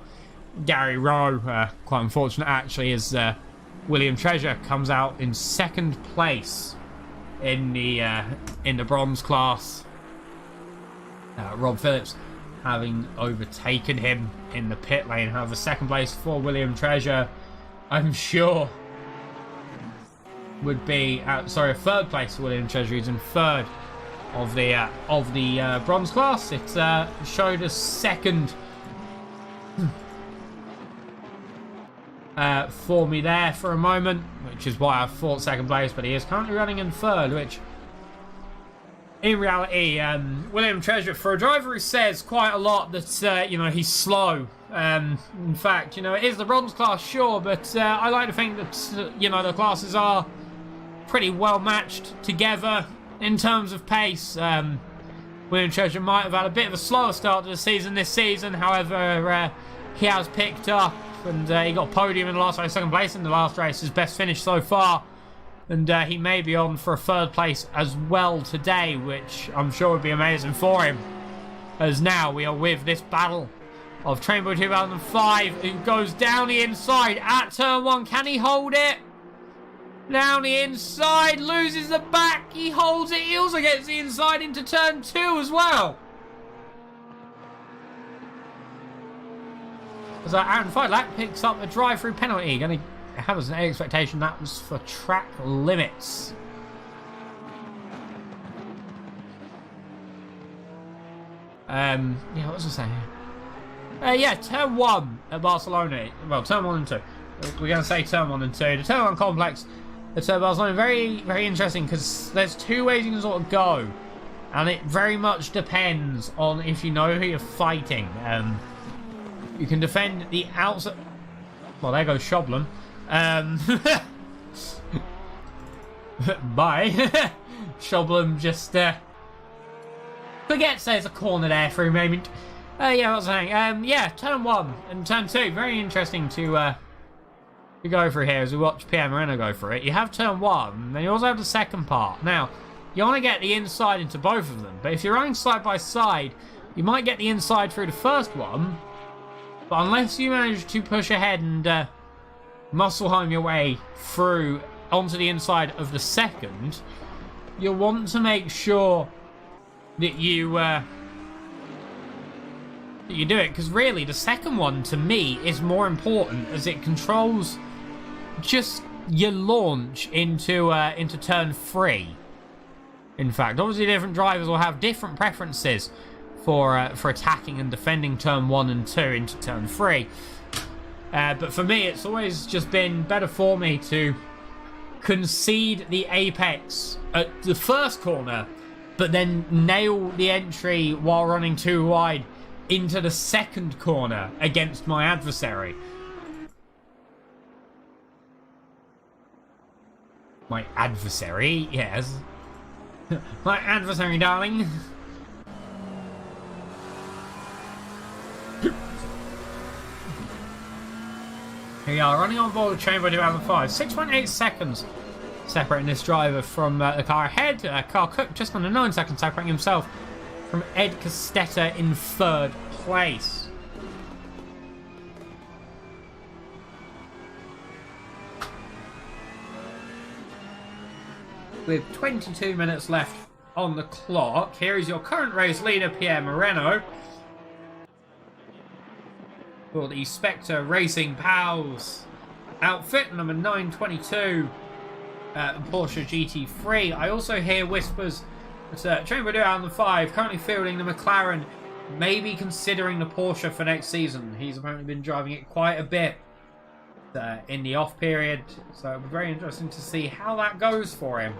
[SPEAKER 1] Gary Rowe. Quite unfortunate actually, as William Treasure comes out in second place in the bronze class. Rob Phillips having overtaken him in the pit lane. However, second place for William Treasure, I'm sure, would be sorry, third place for William Treasure. He's in third of the bronze class. It showed us second for me there for a moment, which is why I thought second place, but he is currently running in third, which in reality, William Treasure, for a driver who says quite a lot that, he's slow. In fact, it is the bronze class, sure, but I like to think that, the classes are pretty well matched together in terms of pace. William Treasure might have had a bit of a slower start to the season this season. However, he has picked up, and he got a podium in the last race, second place in the last race, his best finish so far. And he may be on for a third place as well today, which I'm sure would be amazing for him. As now we are with this battle of Train Boy 2005, who goes down the inside at turn 1. Can he hold it? Down the inside, loses the back. He holds it. He also gets the inside into turn 2 as well. As Aaron Feidlack picks up a drive-through penalty. Going to have as an expectation that was for track limits. What was I saying? Turn 1 at Barcelona. Well, turn 1 and 2. We're going to say turn 1 and 2. The turn 1 complex at Barcelona, very, very interesting, because there's two ways you can sort of go. And it very much depends on if you know who you're fighting. You can defend the outside. Well, there goes Schoblum. Bye. Schoblum just forgets there's a corner there for a moment. What was I saying? Turn 1 and turn 2. Very interesting to go through here as we watch Pierre Moreno go through it. You have turn 1, then you also have the second part. Now, you want to get the inside into both of them, but if you're running side by side, you might get the inside through the first one, but unless you manage to push ahead and muscle home your way through onto the inside of the second, you'll want to make sure that you do it, because really the second one to me is more important, as it controls just your launch into turn 3. In fact, obviously different drivers will have different preferences for attacking and defending turn 1 and 2 into turn 3. But for me, it's always just been better for me to concede the apex at the first corner, but then nail the entry while running too wide into the second corner against my adversary. My adversary, yes. My adversary, darling. Here we are, running on board Chamber 2005. 6.8 seconds separating this driver from the car ahead. Carl Cook just under 9 seconds separating himself from Ed Costetta in third place. With 22 minutes left on the clock, here is your current race leader, Pierre Moreno, for the Spectre Racing Pals outfit, number 922, Porsche GT3. I also hear whispers that Chamber 2005, currently fielding the McLaren, maybe considering the Porsche for next season. He's apparently been driving it quite a bit in the off period, so it'll be very interesting to see how that goes for him.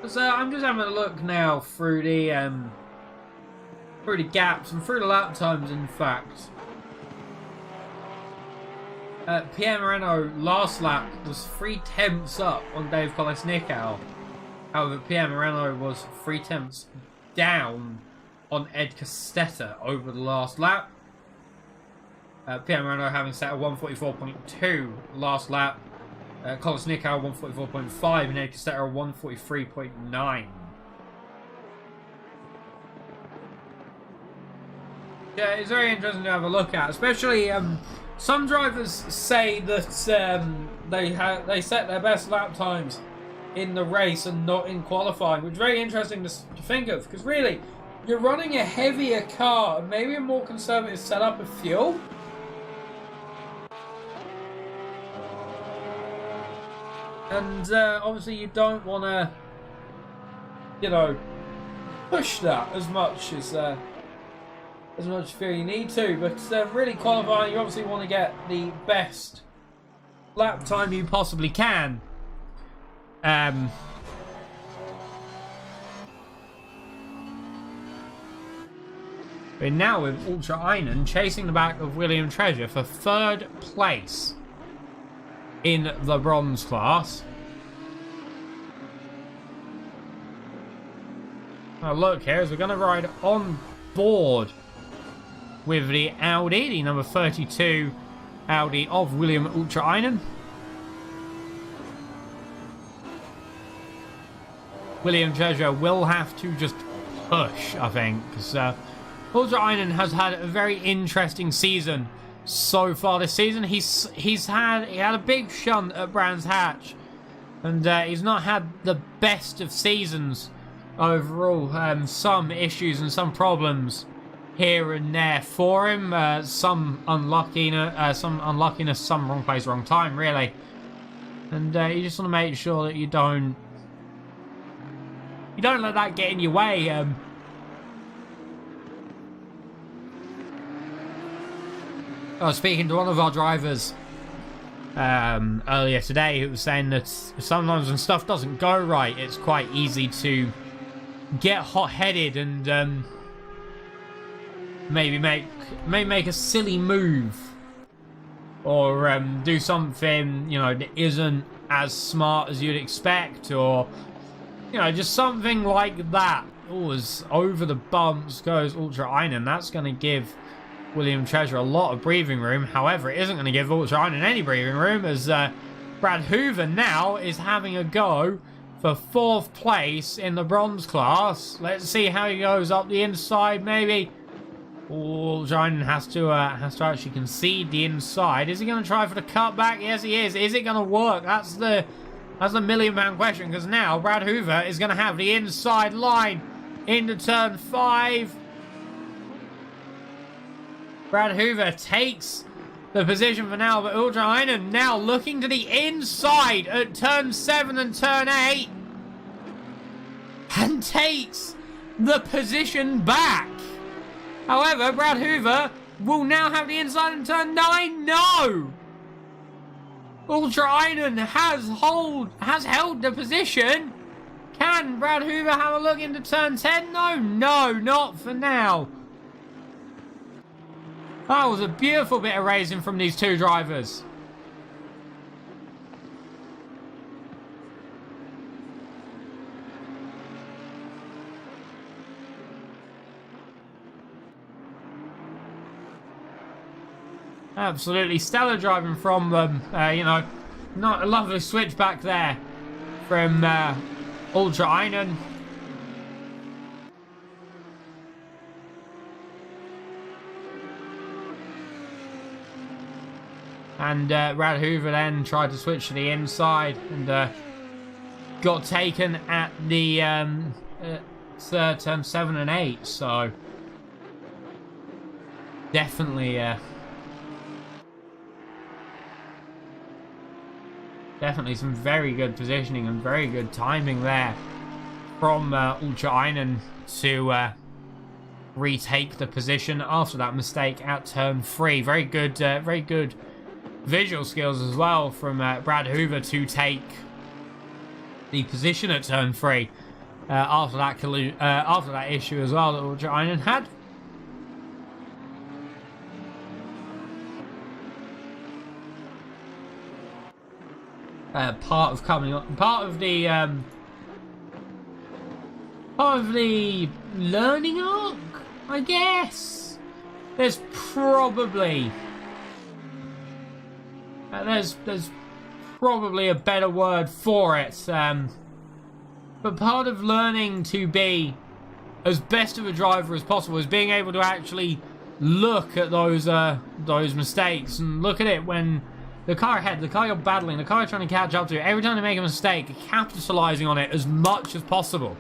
[SPEAKER 1] So I'm just having a look now through the gaps and through the lap times. In fact, Pierre Moreno last lap was 3/10 up on Dave Kolesnikau. However, Pierre Moreno was 3/10 down on Ed Costetta over the last lap. Pierre Moreno having set a 1:44.2 last lap. Kolesnikau 1:44.5 and Ed Costetta 1:43.9. Yeah, it's very interesting to have a look at, especially some drivers say that they set their best lap times in the race and not in qualifying, which is very interesting to think of, because really you're running a heavier car and maybe a more conservative setup of fuel. And obviously you don't want to, you know, push that as much as you feel you need to. But really qualifying, you obviously want to get the best lap time you possibly can. But now with Ultra Einen chasing the back of William Treasure for third place in the bronze class. Now look here, as we're going to ride on board with the Audi, the number 32 Audi of William Ultra Einen. William Treasure will have to just push, I think, because Ultra Einen has had a very interesting season so far this season. He had a big shunt at Brands Hatch, and he's not had the best of seasons overall. Some issues and some problems here and there for him. Some unluckiness, some wrong place, wrong time, really. And you just want to make sure that you don't let that get in your way. I was speaking to one of our drivers earlier today who was saying that sometimes when stuff doesn't go right, it's quite easy to get hot-headed and maybe make a silly move or do something, you know, that isn't as smart as you'd expect, or, you know, just something like that. Oh, as over the bumps goes Ultra Einen. That's going to give William Treasure a lot of breathing room. However, it isn't going to give Ultra Einen any breathing room, as Brad Hoover now is having a go for fourth place in the bronze class. Let's see how he goes up the inside, maybe. Ultra Einen has to actually concede the inside. Is he going to try for the cutback? Yes, he is. Is it going to work? That's the million-pound question, because now Brad Hoover is going to have the inside line into turn 5. Brad Hoover takes the position for now, but Ultra Einen now looking to the inside at turn 7 and turn 8. and takes the position back. However, Brad Hoover will now have the inside in turn 9. No! Ultra Einen has held the position. Can Brad Hoover have a look into turn 10? No, not for now. That was a beautiful bit of racing from these two drivers. Absolutely stellar driving from them. You know, not a lovely switch back there from Ultra Einen. And Brad Hoover then tried to switch to the inside and got taken at the turn 7 and 8. So definitely some very good positioning and very good timing there from Ultra Einen to retake the position after that mistake at turn 3. Very good visual skills as well from Brad Hoover to take the position at turn 3 after that issue as well that Ultra Einen had. Part of the learning arc, I guess. There's probably a better word for it, but part of learning to be as best of a driver as possible is being able to actually look at those mistakes and look at it when the car ahead, the car you're battling, the car you're trying to catch up to, every time they make a mistake, capitalizing on it as much as possible.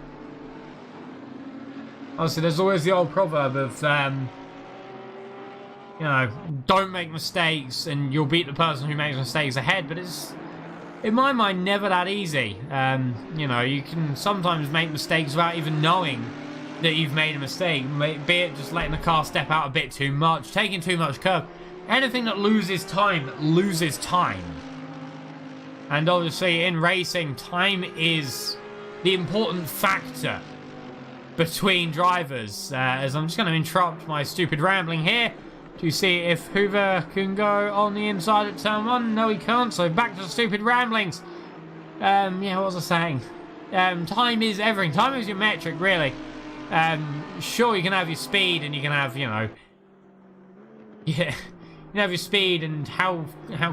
[SPEAKER 1] Obviously, there's always the old proverb of, you know, don't make mistakes and you'll beat the person who makes mistakes ahead, but it's, in my mind, never that easy. You know, you can sometimes make mistakes without even knowing that you've made a mistake, be it just letting the car step out a bit too much, taking too much curve. Anything that loses time, And obviously in racing, time is the important factor between drivers. As I'm just going to interrupt my stupid rambling here to see if Hoover can go on the inside at turn 1. No, he can't, so back to the stupid ramblings. Yeah, what was I saying? Time is everything. Time is your metric, really. Sure, you can have your speed and you can have, you know... Yeah... You can have your speed and how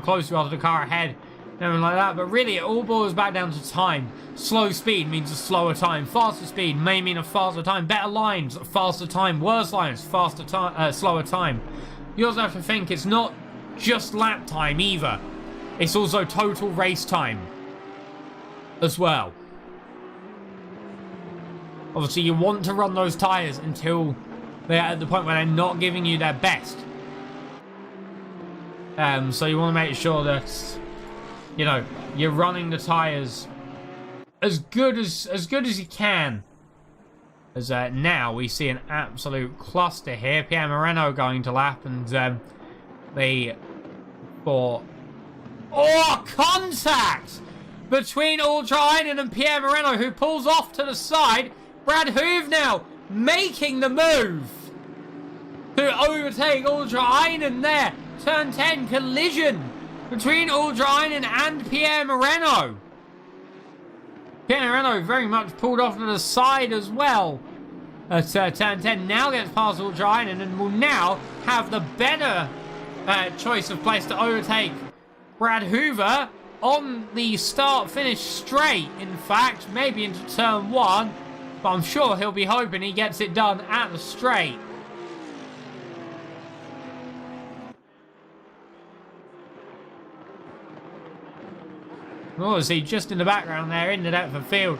[SPEAKER 1] close you are to the car ahead, everything like that. But really, it all boils back down to time. Slow speed means a slower time. Faster speed may mean a faster time. Better lines, faster time. Worse lines, faster time, slower time. You also have to think it's not just lap time either. It's also total race time as well. Obviously, you want to run those tyres until they're at the point where they're not giving you their best. So you want to make sure that, you know, you're running the tyres as good as you can. As now we see an absolute cluster here. Pierre Moreno going to lap, and contact between Ultra Einen and Pierre Moreno, who pulls off to the side. Brad Hoover now making the move to overtake Ultra Einen there. Turn 10 collision between Ultra Einen and Pierre Moreno. Pierre Moreno very much pulled off to the side as well. At turn 10 now gets past Ultra Einen and will now have the better choice of place to overtake Brad Hoover on the start-finish straight. In fact, maybe into turn 1, but I'm sure he'll be hoping he gets it done at the straight. Obviously, just in the background there, in the depth of field,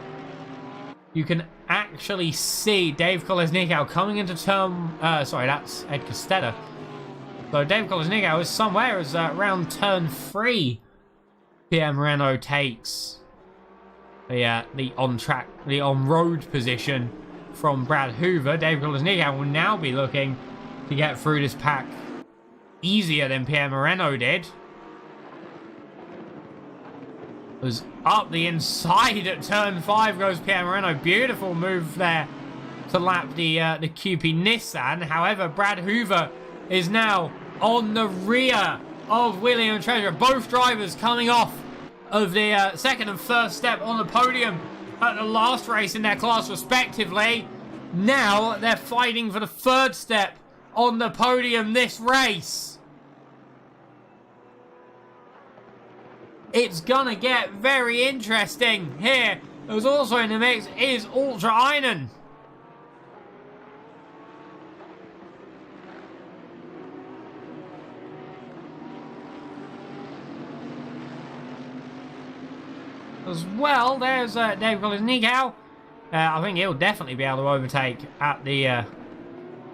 [SPEAKER 1] you can actually see Dave Kolesnikow coming into turn... sorry, that's Ed Costetta. So Dave Kolesnikow is somewhere as around turn 3, Pierre Moreno takes the on-road position from Brad Hoover. Dave Kolesnikau will now be looking to get through this pack easier than Pierre Moreno did. Was up the inside at turn 5 goes Pierre Moreno. Beautiful move there to lap the QP Nissan. However, Brad Hoover is now on the rear of William Treasure. Both drivers coming off of the second and first step on the podium at the last race in their class respectively. Now they're fighting for the third step on the podium this race. It's gonna get very interesting here. Who's also in the mix is Ultra Einen. As well, there's Dave Kolesnikau. I think he'll definitely be able to overtake at the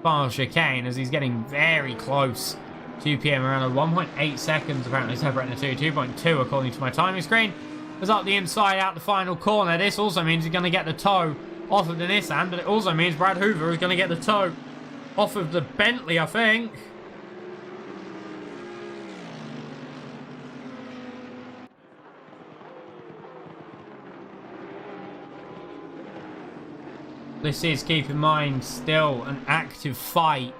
[SPEAKER 1] final chicane as he's getting very close to Pierre Moreno. 1.8 seconds apparently separating the two. 2.2 according to my timing screen. As up the inside out the final corner. This also means he's going to get the toe off of the Nissan, but it also means Brad Hoover is going to get the toe off of the Bentley, I think. This is, keep in mind, still an active fight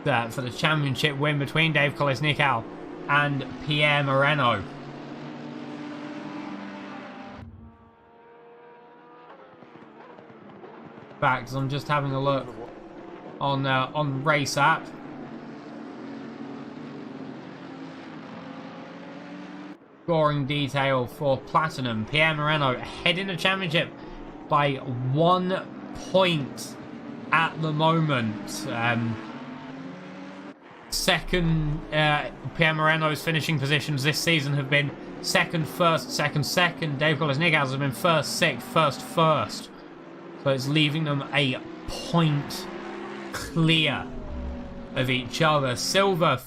[SPEAKER 1] for the championship win between Dave Kolesnikau and Pierre Moreno. In fact, I'm just having a look on Race App. Scoring detail for Platinum. Pierre Moreno ahead in the championship by 1 point at the moment. Pierre Moreno's finishing positions this season have been second, first, second, second. Dave Kolesnikau's has been first, sixth, first, first. So it's leaving them a point clear of each other. Silver,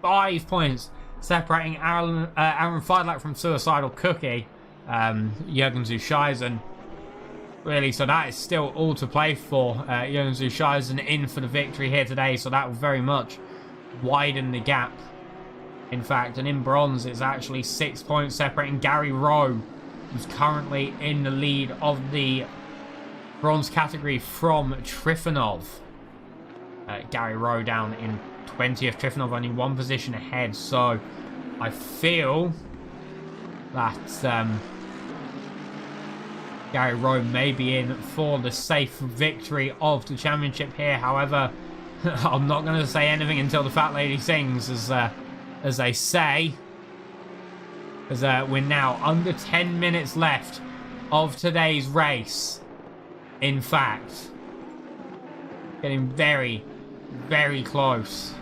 [SPEAKER 1] 5 points separating Aaron Feidlach from Suicidal Cookie. Jürgen Zuscheisen. Really, so that is still all to play for. Jürgen Zuscheisen in for the victory here today, so that will very much widen the gap. In fact, and in bronze, it's actually 6 points separating Gary Rowe, who's currently in the lead of the bronze category from Trifonov. Gary Rowe down in 20th, Trifonov only 1 position ahead, so I feel that Gary Rowe may be in for the safe victory of the championship here. However, I'm not going to say anything until the fat lady sings, as they say. As we're now under 10 minutes left of today's race. In fact, getting very, very close.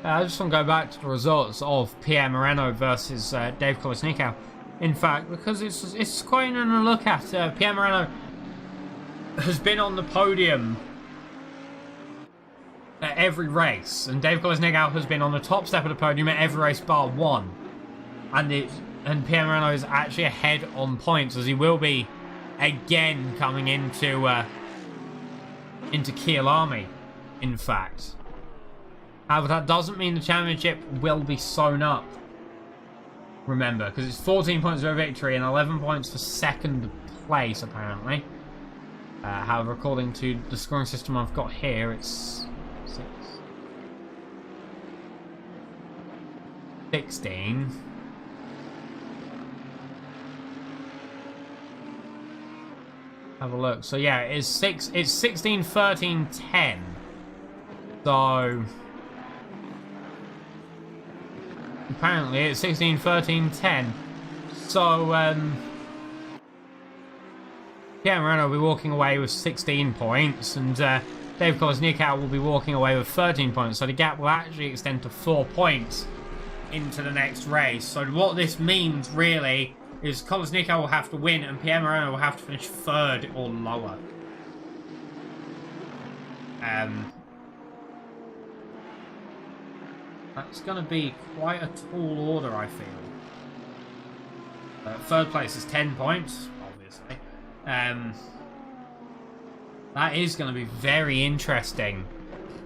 [SPEAKER 1] I just want to go back to the results of Pierre Moreno versus Dave Kolesnikau. In fact, because it's quite interesting to look at. Pierre Moreno has been on the podium at every race, and Dave Kolesnikau has been on the top step of the podium at every race bar 1. And Pierre Moreno is actually ahead on points, as he will be again coming into Kyalami, in fact. However, that doesn't mean the championship will be sewn up. Remember, because it's 14 points for a victory and 11 points for second place, apparently. However, according to the scoring system I've got here, it's 16. Have a look. So yeah, it's 16, 13, 10. So apparently it's 16, 13, 10. So Pierre Moreno will be walking away with 16 points, and Dave Dave Kolesnikow will be walking away with 13 points, so the gap will actually extend to 4 points into the next race. So what this means really is Kolesnikow will have to win and Pierre Moreno will have to finish 3rd or lower. That's going to be quite a tall order, I feel. 3rd place is 10 points, obviously. That is going to be very interesting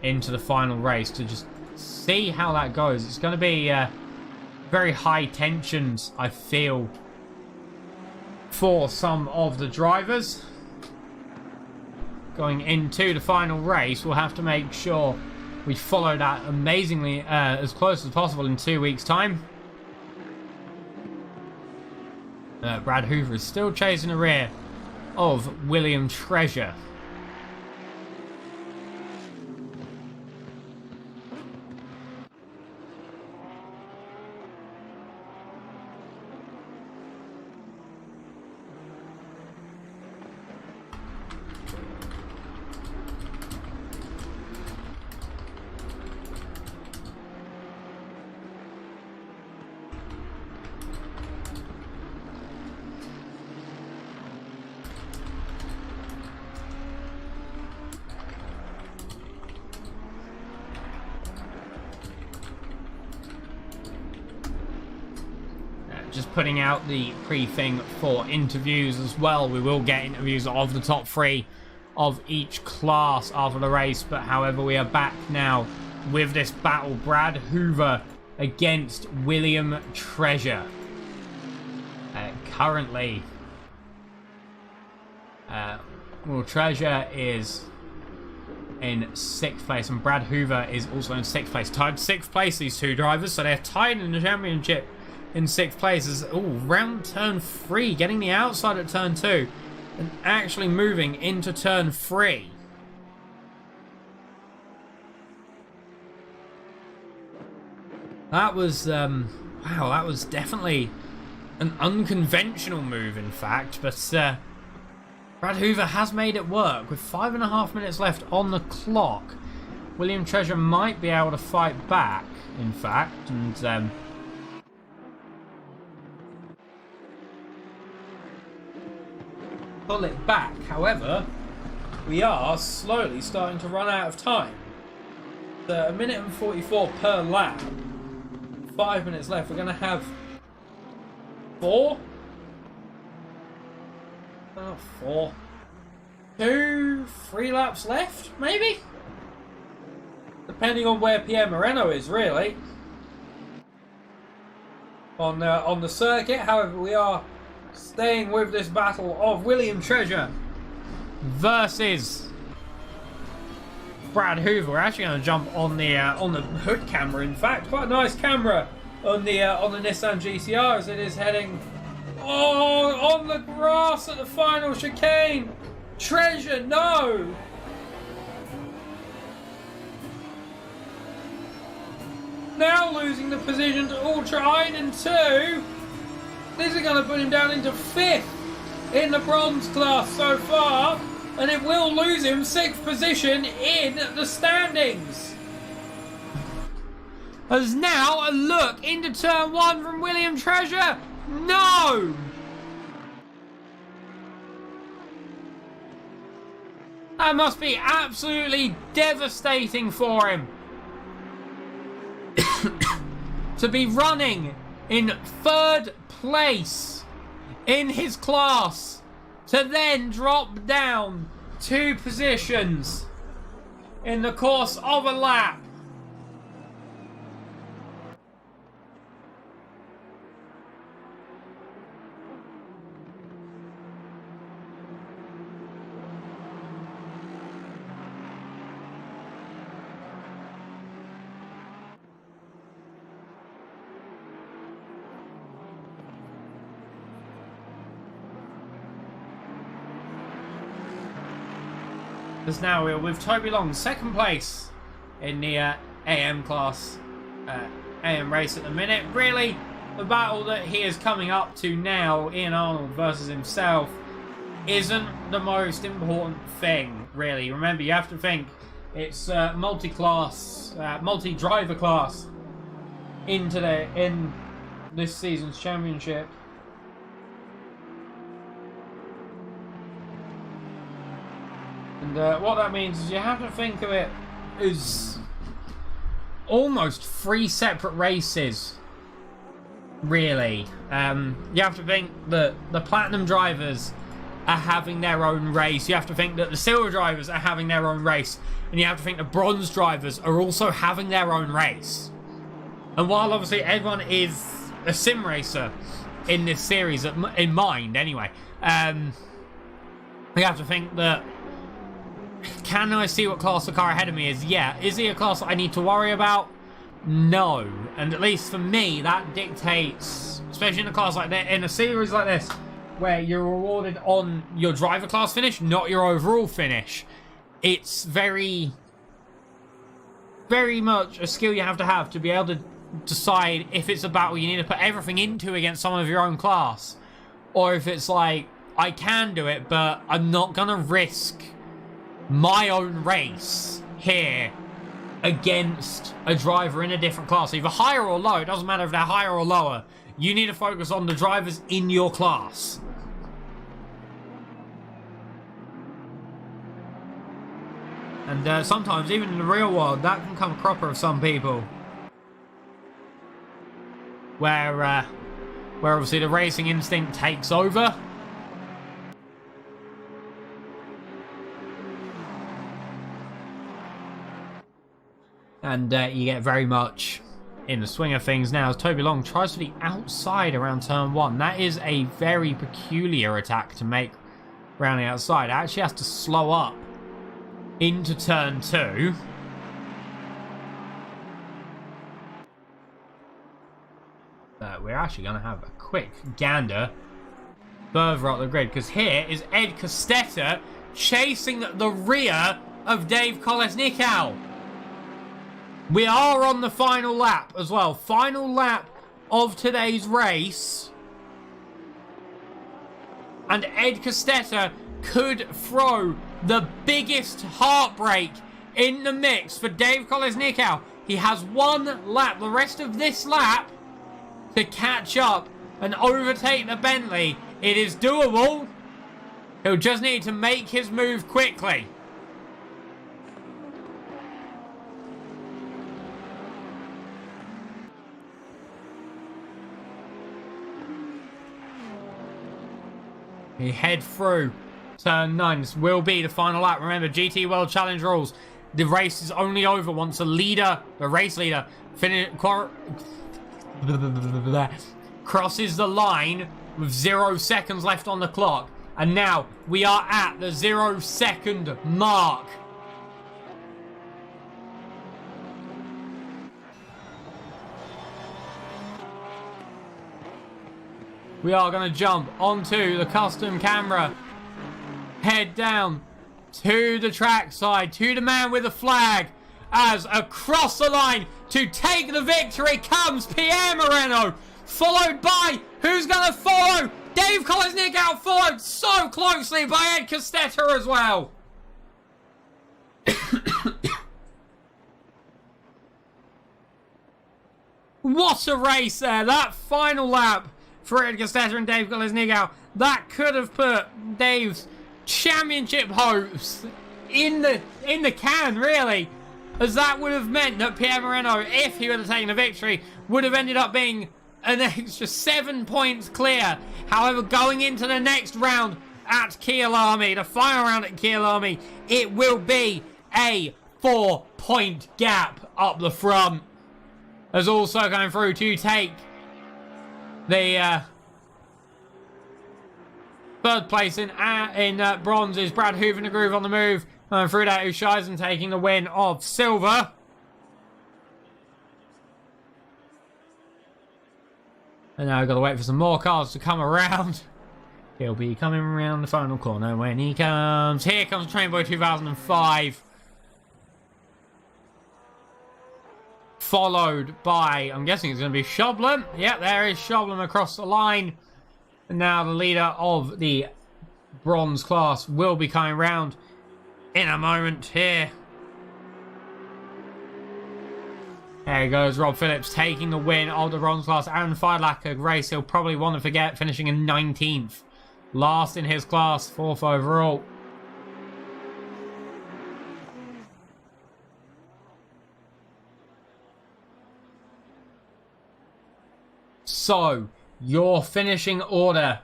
[SPEAKER 1] into the final race to just see how that goes. It's going to be very high tensions, I feel, for some of the drivers. Going into the final race, we'll have to make sure we follow that amazingly as close as possible in 2 weeks' time. Brad Hoover is still chasing the rear of William Treasure. Just putting out the pre-thing for interviews as well. We will get interviews of the top 3 of each class after the race, but however, we are back now with this battle. Brad Hoover against William Treasure. Currently, Treasure is in 6th place and Brad Hoover is also in 6th place. Tied 6th place, these two drivers, so they're tied in the championship in 6th place. Is round turn 3, getting the outside at turn 2 and actually moving into turn 3. That was wow, that was definitely an unconventional move, in fact, but Brad Hoover has made it work with 5.5 minutes left on the clock. William Treasure might be able to fight back, in fact, and pull it back. However, we are slowly starting to run out of time. So 1 minute and 44 per lap. 5 minutes left. We're going to have 4. 2, 3 laps left, maybe? Depending on where Pierre Moreno is, really. On the circuit. However, we are staying with this battle of William Treasure versus Brad Hoover. We're actually going to jump on the hood camera. In fact, quite a nice camera on the Nissan GTR as it is heading on the grass at the final chicane. Treasure, no! Now losing the position to Ultra Iden 2. This is going to put him down into 5th in the bronze class so far, and it will lose him 6th position in the standings. There's now a look into turn 1 from William Treasure. No! That must be absolutely devastating for him. To be running in 3rd place in his class, to then drop down 2 positions in the course of a lap. Because now we're with Toby Long, 2nd place in the AM class, AM race at the minute. Really, the battle that he is coming up to now, Ian Arnold versus himself, isn't the most important thing, really. Remember, you have to think, It's multi-class, multi-driver class in this season's championship. And what that means is you have to think of it as almost 3 separate races, really. You have to think that the platinum drivers are having their own race. You have to think that the silver drivers are having their own race. And you have to think the bronze drivers are also having their own race. And while obviously everyone is a sim racer in this series, in mind anyway, you have to think that, can I see what class the car ahead of me is? Yeah. Is he a class that I need to worry about? No. And at least for me, that dictates, especially in a class like that, in a series like this, where you're rewarded on your driver class finish, not your overall finish. It's very, very much a skill you have to be able to decide if it's a battle you need to put everything into against someone of your own class, or if it's like, I can do it, but I'm not going to risk my own race here against a driver in a different class, either higher or low. It doesn't matter if they're higher or lower. You need to focus on the drivers in your class. And sometimes, even in the real world, that can come a cropper of some people. Where obviously the racing instinct takes over. And you get very much in the swing of things now as Toby Long tries for the outside around turn 1. That is a very peculiar attack to make around the outside. It actually has to slow up into turn 2. We're actually going to have a quick gander further up the grid, because here is Ed Costetta chasing the rear of Dave Kolesnikow. We are on the final lap as well. Final lap of today's race. And Ed Costetta could throw the biggest heartbreak in the mix for Dave Kolesnikow. He has 1 lap, the rest of this lap, to catch up and overtake the Bentley. It is doable. He'll just need to make his move quickly. He head through turn 9. This will be the final lap. Remember, GT World Challenge rules. The race is only over once the race leader, crosses the line with 0 seconds left on the clock. And now we are at the 0 second mark. We are going to jump onto the custom camera. Head down to the track side, to the man with the flag. As across the line to take the victory comes Pierre Moreno. Followed by, who's going to follow? Dave Kolesnikow, followed so closely by Ed Costetta as well. What a race there. That final lap for Ed Costetta and Dave Kolesnikow. That could have put Dave's championship hopes in the can, really. As that would have meant that Pierre Moreno, if he would have taken the victory, would have ended up being an extra 7 points clear. However, going into the next round at Kyalami, the final round at Kyalami, it will be a 4-point gap up the front. As also going through to take the third place in bronze is Brad Hoover and the Groove on the move. And through that, Ushaisen taking the win of silver. And now I've got to wait for some more cars to come around. He'll be coming around the final corner when he comes. Here comes Trainboy 2005. Followed by, I'm guessing it's going to be Shoblem. Yep, there is Shoblem across the line. And now the leader of the bronze class will be coming round in a moment here. There he goes, Rob Phillips taking the win of the bronze class. Aaron Feidlach, a race he'll probably want to forget, finishing in 19th. Last in his class, 4th overall. So, your finishing order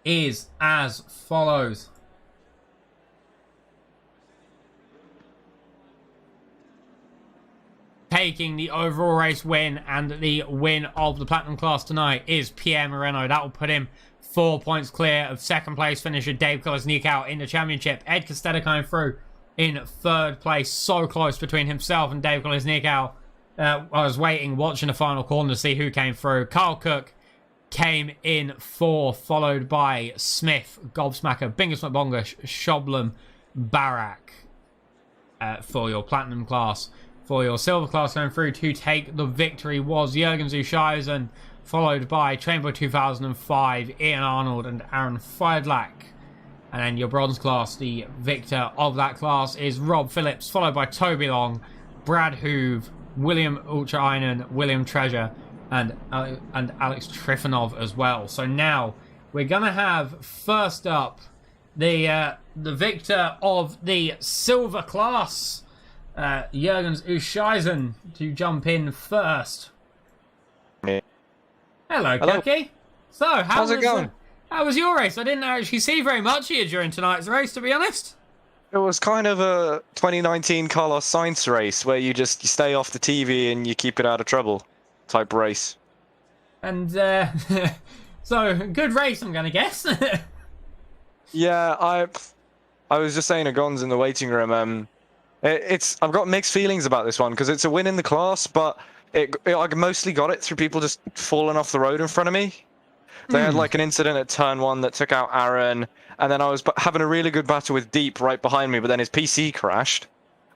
[SPEAKER 1] is as follows. Taking the overall race win and the win of the Platinum class tonight is Pierre Moreno. That will put him 4 points clear of second place finisher Dave Kolesnikau in the championship. Ed Costello coming through in third place. So close between himself and Dave Kolesnikau. I was waiting, watching the final corner to see who came through. Carl Cook came in fourth, followed by Smith, Gobsmacker, Bingus McBongish, Shoblem, Barak for your Platinum class. For your silver class going through to take the victory was Jürgen Zuscheisen, followed by Chamber 2005, Ian Arnold and Aaron Feidlach. And then your bronze class, the victor of that class is Rob Phillips, followed by Toby Long, Brad Hoove, William Ultrainen, William Treasure, and Alex Trifonov as well. So now we're going to have first up the victor of the silver class, Jürgen Zuscheisen, to jump in first. Hello, Cookie. So,
[SPEAKER 2] how's it going?
[SPEAKER 1] How was your race? I didn't actually see very much of you during tonight's race, to be honest.
[SPEAKER 2] It was kind of a 2019 Carlos Sainz race where you stay off the TV and you keep it out of trouble type race.
[SPEAKER 1] And, so, good race, I'm going to guess.
[SPEAKER 2] Yeah, I was just saying to Gons in the waiting room, I've got mixed feelings about this one because it's a win in the class, but I mostly got it through people just falling off the road in front of me. They had like an incident at turn 1 that took out Aaron, and then I was having a really good battle with Deep right behind me, but then his PC crashed,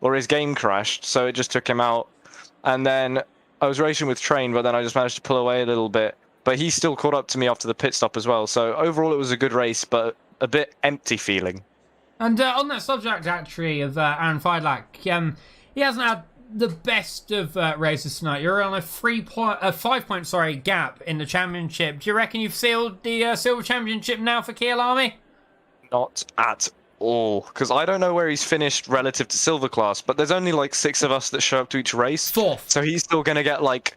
[SPEAKER 2] or his game crashed, so it just took him out. And then I was racing with Train, but then I just managed to pull away a little bit. But he still caught up to me after the pit stop as well. So overall, it was a good race, but a bit empty feeling.
[SPEAKER 1] And on that subject, actually, of Aaron Feidlach, he hasn't had the best of races tonight. You're on a 5-point gap in the championship. Do you reckon you've sealed the silver championship now for Kiel Army?
[SPEAKER 2] Not at all, because I don't know where he's finished relative to silver class, but there's only like 6 of us that show up to each race.
[SPEAKER 1] 4th.
[SPEAKER 2] So he's still going to get like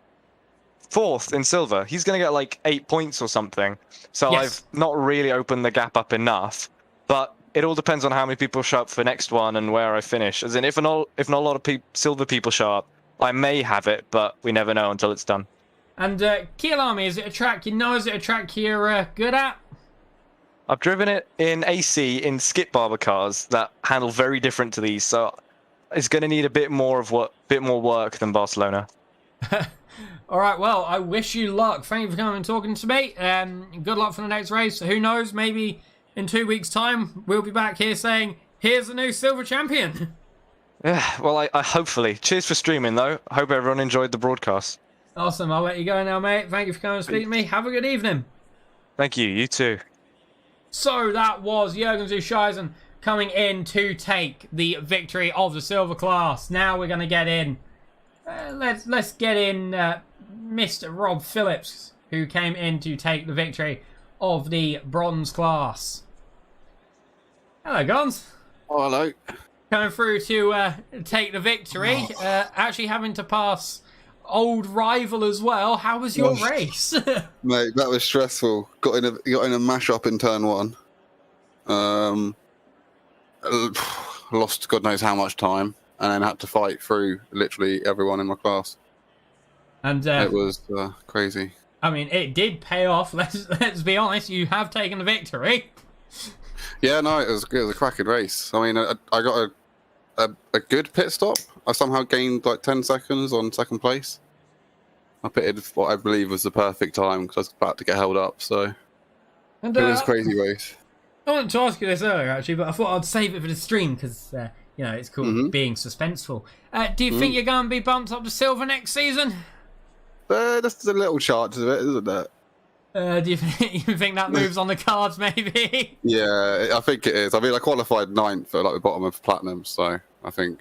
[SPEAKER 2] 4th in silver. He's going to get like 8 points or something. So yes. I've not really opened the gap up enough, but it all depends on how many people show up for next one and where I finish. As in, if not a lot of silver people show up, I may have it, but we never know until it's done.
[SPEAKER 1] And Kiel Army, is it a track is it a track you're good at?
[SPEAKER 2] I've driven it in AC in Skip Barber cars that handle very different to these, so it's going to need a bit more work than Barcelona.
[SPEAKER 1] All right, well, I wish you luck. Thank you for coming and talking to me. Good luck for the next race. Who knows, maybe in 2 weeks' time, we'll be back here saying, here's the new silver champion.
[SPEAKER 2] Yeah, well, I hopefully. Cheers for streaming, though. I hope everyone enjoyed the broadcast.
[SPEAKER 1] Awesome. I'll let you go now, mate. Thank you for coming and speaking to me. Have a good evening.
[SPEAKER 2] Thank you. You too.
[SPEAKER 1] So that was Jürgen Zuscheisen coming in to take the victory of the silver class. Now we're going to get in. Let's get in Mr. Rob Phillips, who came in to take the victory of the bronze class. Hello, Gons.
[SPEAKER 3] Oh, hello.
[SPEAKER 1] Coming through to take the victory. Actually having to pass old rival as well. How was your race?
[SPEAKER 3] Mate, that was stressful. Got in a mash up in turn 1. Lost God knows how much time, and then had to fight through literally everyone in my class. And it was crazy.
[SPEAKER 1] I mean, it did pay off. Let's be honest. You have taken the victory.
[SPEAKER 3] Yeah, no, it was a cracking race. I mean, I got a good pit stop. I somehow gained like 10 seconds on second place. I pitted what I believe was the perfect time because I was about to get held up. So it was a crazy race.
[SPEAKER 1] I wanted to ask you this earlier, actually, but I thought I'd save it for the stream because it's cool being suspenseful. Do you think you're going to be bumped up to silver next season?
[SPEAKER 3] That's a little chance of it, isn't it?
[SPEAKER 1] Do you think that moves on the cards, maybe?
[SPEAKER 3] Yeah, I think it is. I mean, I qualified 9th at like the bottom of Platinum, so I think,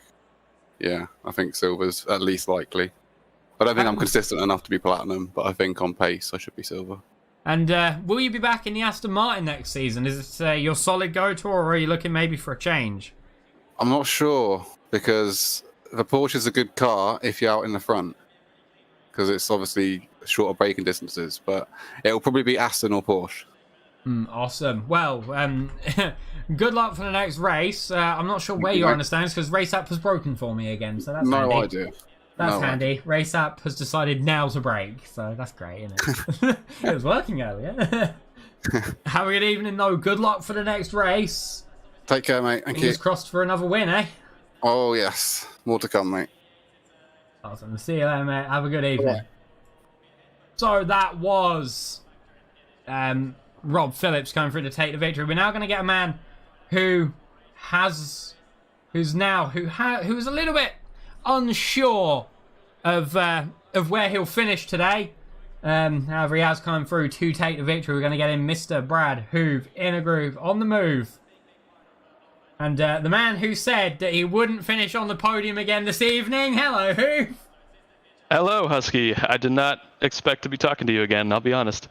[SPEAKER 3] yeah, I think silver's at least likely. I don't think I'm consistent enough to be platinum, but I think on pace I should be silver.
[SPEAKER 1] And will you be back in the Aston Martin next season? Is it your solid go-to, or are you looking maybe for a change?
[SPEAKER 3] I'm not sure, because the Porsche is a good car if you're out in the front, because it's obviously shorter braking distances, but it'll probably be Aston or Porsche.
[SPEAKER 1] Awesome. Well, good luck for the next race. I'm not sure where you are on the stands because Race App has broken for me again, so that's
[SPEAKER 3] No
[SPEAKER 1] handy.
[SPEAKER 3] idea.
[SPEAKER 1] That's
[SPEAKER 3] No
[SPEAKER 1] handy.
[SPEAKER 3] idea.
[SPEAKER 1] Race App has decided now to break, so that's great, isn't it? It was working earlier. Have a good evening, though. Good luck for the next race.
[SPEAKER 3] Take care, mate. Thank you.
[SPEAKER 1] Fingers crossed for another win, eh?
[SPEAKER 3] Oh, yes. More to come, mate.
[SPEAKER 1] Awesome. See you later, mate. Have a good evening. Yeah. So that was Rob Phillips coming through to take the victory. We're now going to get a man who was a little bit unsure of where he'll finish today. However, he has come through to take the victory. We're going to get in Mr. Brad Hoove in a groove on the move. And the man who said that he wouldn't finish on the podium again this evening. Hello, Hoove.
[SPEAKER 4] Hello, Husky. I did not expect to be talking to you again, I'll be honest.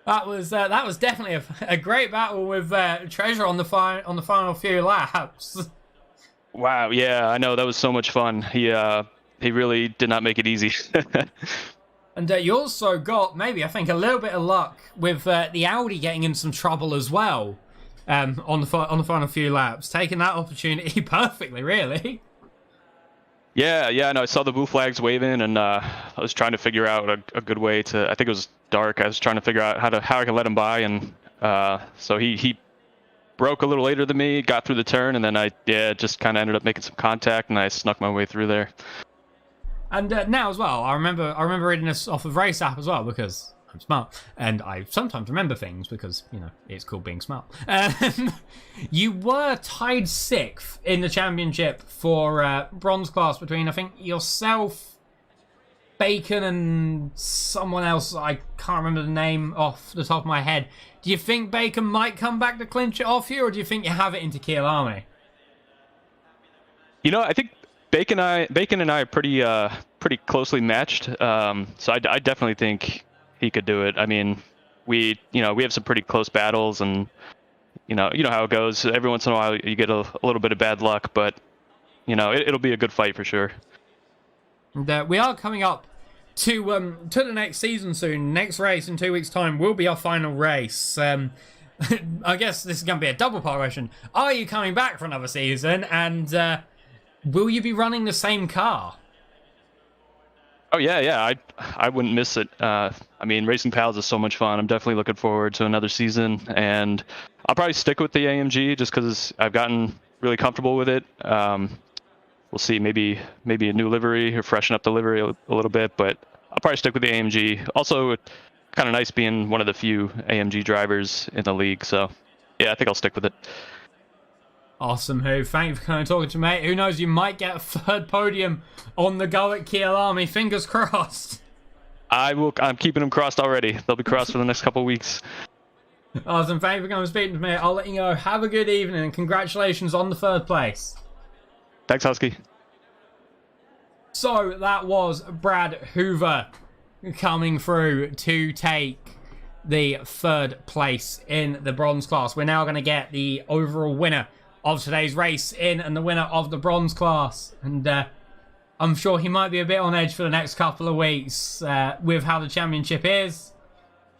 [SPEAKER 1] That was definitely a great battle with Treasure on the final few laps.
[SPEAKER 4] Wow, yeah, I know, that was so much fun. He really did not make it easy.
[SPEAKER 1] And you also got maybe, I think, a little bit of luck with the Audi getting in some trouble as well on the final few laps, taking that opportunity perfectly, really.
[SPEAKER 4] Yeah, no, I saw the blue flags waving, and I was trying to figure out a good way to. I think it was dark. I was trying to figure out how I could let him by, and so he broke a little later than me, got through the turn, and then I just kind of ended up making some contact, and I snuck my way through there.
[SPEAKER 1] And now as well, I remember reading this off of Race App as well because I'm smart, and I sometimes remember things because, you know, it's called being smart. You were tied 6th in the championship for bronze class between, I think, yourself, Bacon, and someone else. I can't remember the name off the top of my head. Do you think Bacon might come back to clinch it off you, or do you think you have it into Kyalami?
[SPEAKER 4] You know, I think Bacon and I are pretty closely matched. So I definitely think he could do it. I mean, we have some pretty close battles, and you know how it goes. Every once in a while, you get a little bit of bad luck, but you know it'll be a good fight for sure.
[SPEAKER 1] And, we are coming up to the next season soon. Next race in 2 weeks' time will be our final race. I guess this is going to be a double part question. Are you coming back for another season? And will you be running the same car?
[SPEAKER 4] Oh yeah, I wouldn't miss it. I mean, Racing Pals is so much fun. I'm definitely looking forward to another season, and I'll probably stick with the AMG just because I've gotten really comfortable with it. We'll see, maybe a new livery or freshen up the livery a little bit, but I'll probably stick with the AMG. Also, kind of nice being one of the few AMG drivers in the league, so yeah, I think I'll stick with it.
[SPEAKER 1] Awesome, Who. Thank you for coming and talking to me, mate. Who knows, you might get a 3rd podium on the go at Kyalami. Fingers crossed.
[SPEAKER 4] I'm keeping them crossed already. They'll be crossed for the next couple of weeks.
[SPEAKER 1] Awesome, thank you for coming and speaking to me. I'll let you go. Have a good evening, and congratulations on the 3rd place.
[SPEAKER 4] Thanks, Husky.
[SPEAKER 1] So, that was Brad Hoover coming through to take the 3rd place in the bronze class. We're now going to get the overall winner of today's race in, and the winner of the bronze class. And I'm sure he might be a bit on edge for the next couple of weeks with how the championship is.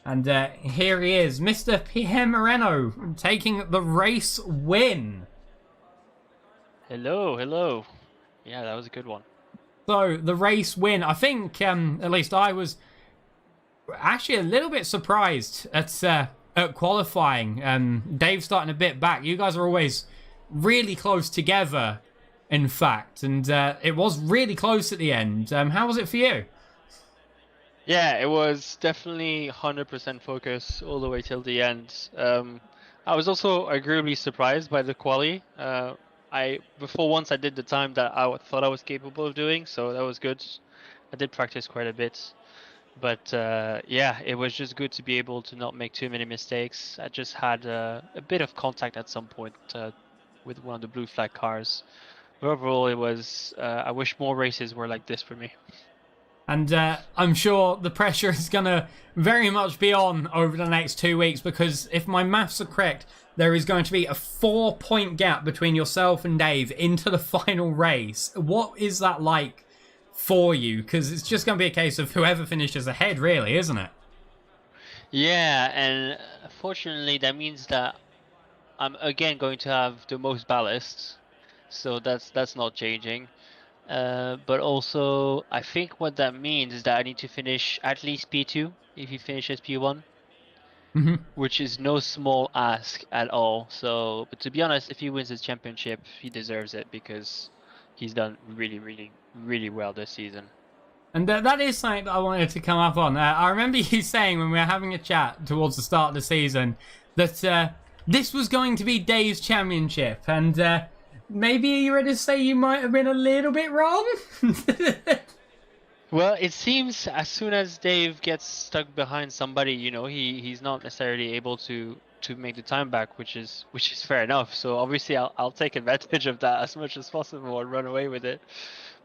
[SPEAKER 1] And here he is, Mr. Pierre Moreno, taking the race win.
[SPEAKER 5] Hello. Yeah, that was a good one.
[SPEAKER 1] So, the race win. I think, at least I was actually a little bit surprised at qualifying. Dave starting a bit back. You guys are always really close together, in fact. And it was really close at the end. How was it for you?
[SPEAKER 5] Yeah, it was definitely 100% focus all the way till the end. I was also agreeably surprised by the quali. Before once I did the time that I thought I was capable of doing, so that was good. I did practice quite a bit. But yeah, it was just good to be able to not make too many mistakes. I just had a bit of contact at some point with one of the blue flag cars. overall, it was. I wish more races were like this for me.
[SPEAKER 1] And I'm sure the pressure is going to very much be on over the next 2 weeks, because if my maths are correct, there is going to be a 4-point gap between yourself and Dave into the final race. What is that like for you? Because it's just going to be a case of whoever finishes ahead, really, isn't it?
[SPEAKER 5] Yeah, and fortunately, that means that I'm again going to have the most ballast, so that's not changing. But also, I think what that means is that I need to finish at least P2 if he finishes P1, which is no small ask at all. So, but to be honest, if he wins his championship, he deserves it because he's done really, really, really well this season.
[SPEAKER 1] And that is something that I wanted to come up on. I remember you saying when we were having a chat towards the start of the season that this was going to be Dave's championship, and maybe you're ready to say you might have been a little bit wrong?
[SPEAKER 5] Well, it seems as soon as Dave gets stuck behind somebody, he's not necessarily able to make the time back, which is fair enough. So obviously I'll take advantage of that as much as possible and run away with it.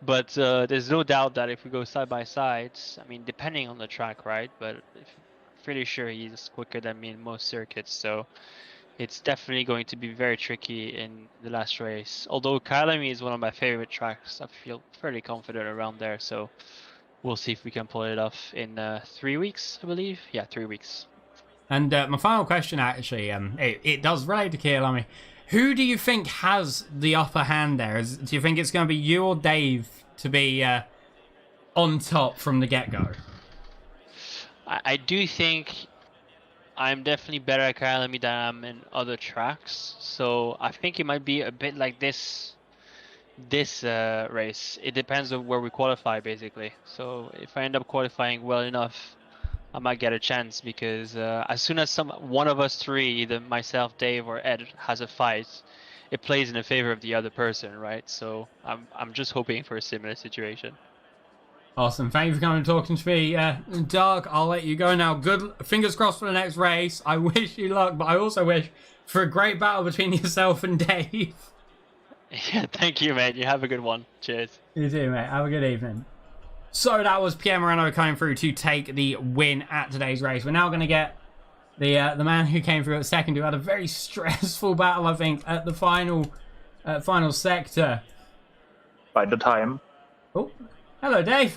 [SPEAKER 5] But there's no doubt that if we go side by side, I mean, depending on the track, right? But I'm pretty sure he's quicker than me in most circuits. So it's definitely going to be very tricky in the last race. Although Kyalami is one of my favorite tracks, I feel fairly confident around there. So we'll see if we can pull it off in 3 weeks, I believe. Yeah, 3 weeks.
[SPEAKER 1] And my final question, actually, it does relate to Kyalami. Who do you think has the upper hand there? Do you think it's going to be you or Dave to be on top from the get-go?
[SPEAKER 5] I do think I'm definitely better at Kyalami than I'm in other tracks. So I think it might be a bit like this race. It depends on where we qualify, basically. So if I end up qualifying well enough, I might get a chance, because as soon as one of us three, either myself, Dave, or Ed, has a fight, it plays in the favor of the other person, right? So I'm just hoping for a similar situation.
[SPEAKER 1] Awesome. Thank you for coming and talking to me. Doug, I'll let you go now. Good fingers crossed for the next race. I wish you luck, but I also wish for a great battle between yourself and Dave.
[SPEAKER 5] Yeah, thank you, mate. You have a good one. Cheers.
[SPEAKER 1] You too, mate. Have a good evening. So that was Pierre Moreno coming through to take the win at today's race. We're now going to get the man who came through at second, who had a very stressful battle, I think, at the final sector.
[SPEAKER 6] By the time.
[SPEAKER 1] Oh, hello, Dave.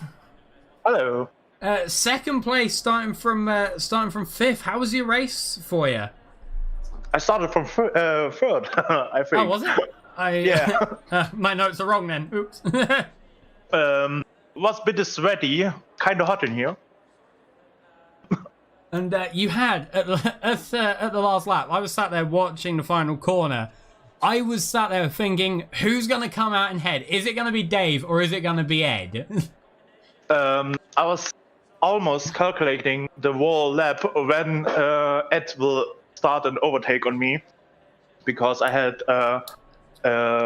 [SPEAKER 6] Hello.
[SPEAKER 1] Second place, starting from fifth. How was your race for you?
[SPEAKER 6] I started from third, I think.
[SPEAKER 1] Oh, was it?
[SPEAKER 6] Yeah.
[SPEAKER 1] My notes are wrong then. Oops.
[SPEAKER 6] Was a bit sweaty, kind of hot in here.
[SPEAKER 1] And you had at the last lap, I was sat there watching the final corner. I was sat there thinking, who's going to come out and head? Is it going to be Dave or is it going to be Ed?
[SPEAKER 6] I was almost calculating the whole lap when Ed will start an overtake on me, because I had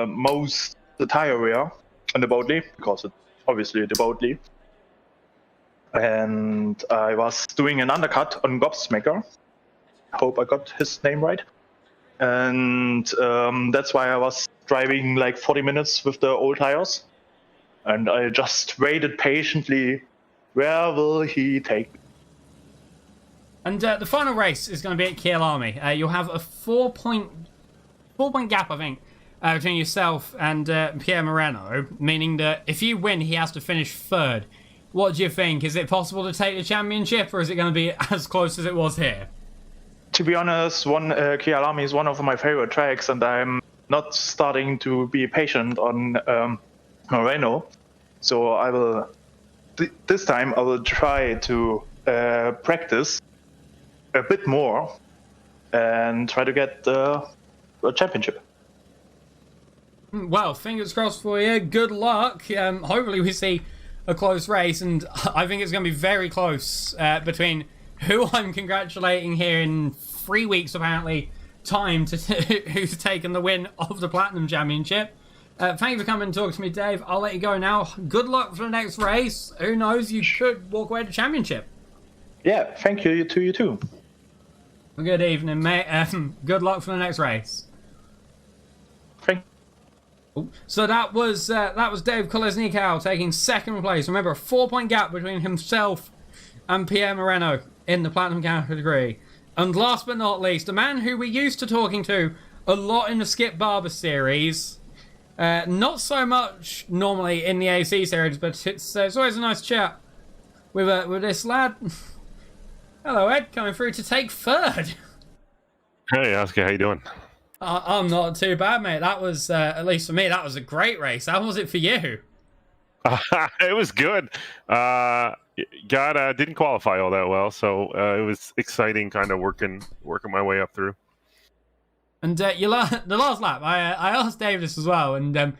[SPEAKER 6] most the tire wear on the boat lead, because it's obviously the boat lead. And I was doing an undercut on Gobsmacker. Hope I got his name right. And that's why I was driving like 40 minutes with the old tires. And I just waited patiently. Where will he take me?
[SPEAKER 1] And the final race is going to be at Kyalami. You'll have a 4-point gap, I think, between yourself and Pierre Moreno, meaning that if you win, he has to finish third. What do you think? Is it possible to take the championship, or is it going to be as close as it was here?
[SPEAKER 6] To be honest, Kyalami is one of my favorite tracks, and I'm not starting to be patient on Moreno. So I will, this time I will try to practice a bit more and try to get a championship.
[SPEAKER 1] Well, fingers crossed for you. Good luck. Hopefully we see a close race, and I think it's going to be very close between who I'm congratulating here in 3 weeks, apparently, time to who's taken the win of the Platinum Championship. Thank you for coming and talking to me, Dave. I'll let you go now. Good luck for the next race. Who knows, you could walk away with the championship.
[SPEAKER 6] Yeah, thank you to you too.
[SPEAKER 1] Good evening, mate. Good luck for the next race.
[SPEAKER 6] Thank
[SPEAKER 1] So that was Dave Kolesnikov taking second place. Remember, a 4-point gap between himself and Pierre Moreno in the platinum category. And last but not least, a man who we used to talking to a lot in the Skip Barber series. Not so much normally in the AC series, but it's always a nice chat with this lad. Hello, Ed, coming through to take third.
[SPEAKER 7] Hey, Oscar, how you doing?
[SPEAKER 1] I'm not too bad, mate. That was, at least for me, that was a great race. How was it for you?
[SPEAKER 7] It was good. Didn't qualify all that well, so it was exciting, kind of working my way up through.
[SPEAKER 1] And the last lap, I asked Dave this as well. And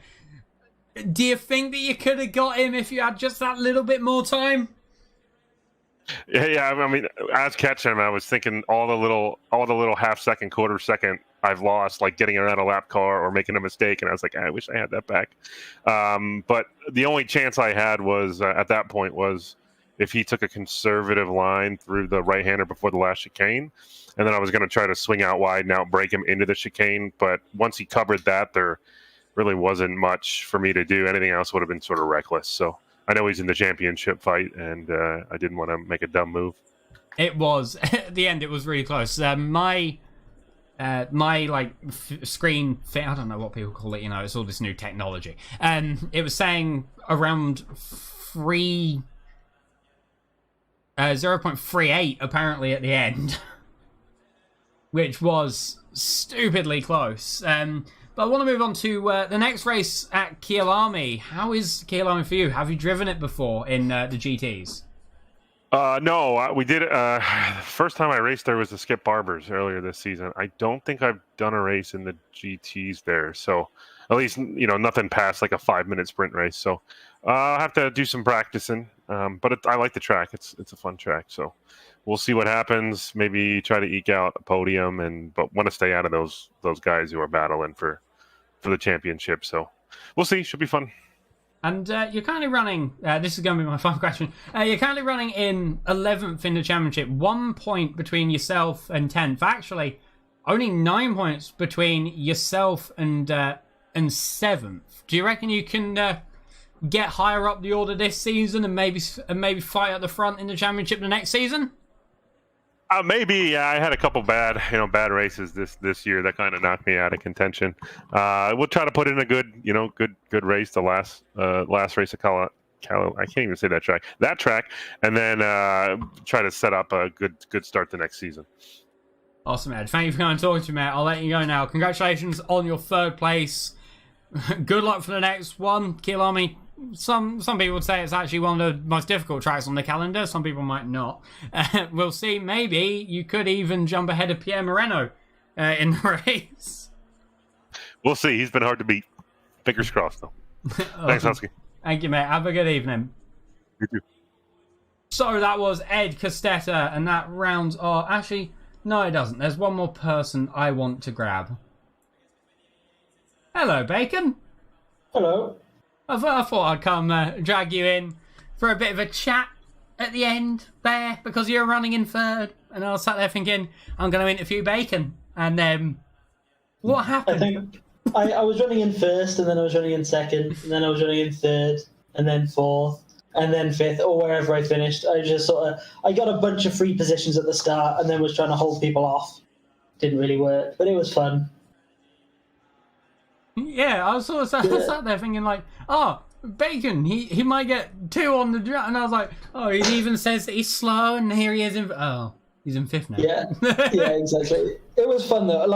[SPEAKER 1] do you think that you could have got him if you had just that little bit more time?
[SPEAKER 7] Yeah. I mean, as catching him, I was thinking all the little half second, quarter second I've lost, like getting around a lap car or making a mistake, and I was like, I wish I had that back. But the only chance I had was at that point was if he took a conservative line through the right-hander before the last chicane, and then I was going to try to swing out wide and outbrake him into the chicane. But once he covered that, there really wasn't much for me to do. Anything else would have been sort of reckless. So I know he's in the championship fight, and I didn't want to make a dumb move.
[SPEAKER 1] It was at the end. It was really close. My screen fit. I don't know what people call it. You know, it's all this new technology. It was saying around 0.38 apparently at the end. Which was stupidly close. But I want to move on to the next race at Kyalami. How is Kyalami for you? Have you driven it before in the GTs?
[SPEAKER 7] No, we did. First time I raced there was the Skip Barbers earlier this season. I don't think I've done a race in the GTs there. So at least, nothing past like a 5-minute sprint race. So I'll have to do some practicing. But I like the track. It's a fun track. So we'll see what happens. Maybe try to eke out a podium, but want to stay out of those guys who are battling for the championship. So we'll see. Should be fun.
[SPEAKER 1] And you're currently running. This is going to be my final question. You're currently running in 11th in the championship. 1 point between yourself and 10th. Actually, only 9 points between yourself and 7th. Do you reckon you can get higher up the order this season and maybe fight at the front in the championship the next season?
[SPEAKER 7] Maybe. Yeah, I had a couple bad races this year that kind of knocked me out of contention. We'll try to put in a good race. The last race of I can't even say that track, and then try to set up a good start the next season.
[SPEAKER 1] Awesome, Ed. Thank you for coming and talking to me, mate. I'll let you go now. Congratulations on your 3rd place. Good luck for the next one, Kyalami. Some people would say it's actually one of the most difficult tracks on the calendar. Some people might not. We'll see. Maybe you could even jump ahead of Pierre Moreno in the race.
[SPEAKER 7] We'll see. He's been hard to beat. Fingers crossed, though. Thanks, Husky.
[SPEAKER 1] Thank you, mate. Have a good evening.
[SPEAKER 7] You too.
[SPEAKER 1] So that was Ed Costetta, and that rounds are... Actually, no, it doesn't. There's one more person I want to grab. Hello, Bacon.
[SPEAKER 8] Hello.
[SPEAKER 1] I thought I'd come drag you in for a bit of a chat at the end there, because you're running in 3rd, and I was sat there thinking, I'm going to interview Bacon, and then what happened?
[SPEAKER 8] I think I was running in 1st, and then I was running in 2nd, and then I was running in 3rd, and then 4th, and then 5th, or wherever I finished. I just I got a bunch of free positions at the start, and then was trying to hold people off. Didn't really work, but it was fun.
[SPEAKER 1] Yeah, I was sort of sat there thinking like, Bacon, he might get 2 on the draft, and I was like, he even says that he's slow, and here he is he's in 5th now.
[SPEAKER 8] Yeah, exactly. It was fun though,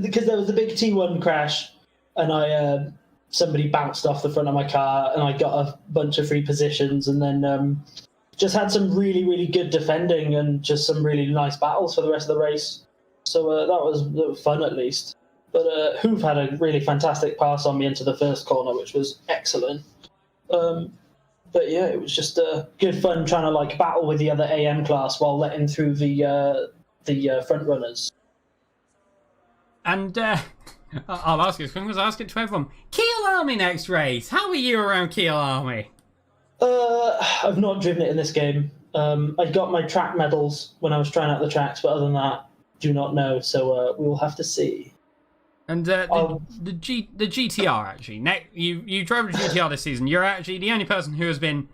[SPEAKER 8] because there was a big T1 crash, and somebody bounced off the front of my car, and I got a bunch of free positions, and then just had some really, really good defending, and just some really nice battles for the rest of the race. So that was fun at least. But Hoof had a really fantastic pass on me into the first corner, which was excellent. But yeah, it was just good fun trying to battle with the other AM class while letting through the front runners.
[SPEAKER 1] And I'll ask you, because I ask it to everyone. Kyalami next race. How are you around Kyalami?
[SPEAKER 8] I've not driven it in this game. I got my track medals when I was trying out the tracks, but other than that, do not know. So we will have to see.
[SPEAKER 1] And the GTR actually. You drove a GTR this season. You're actually the only person who has been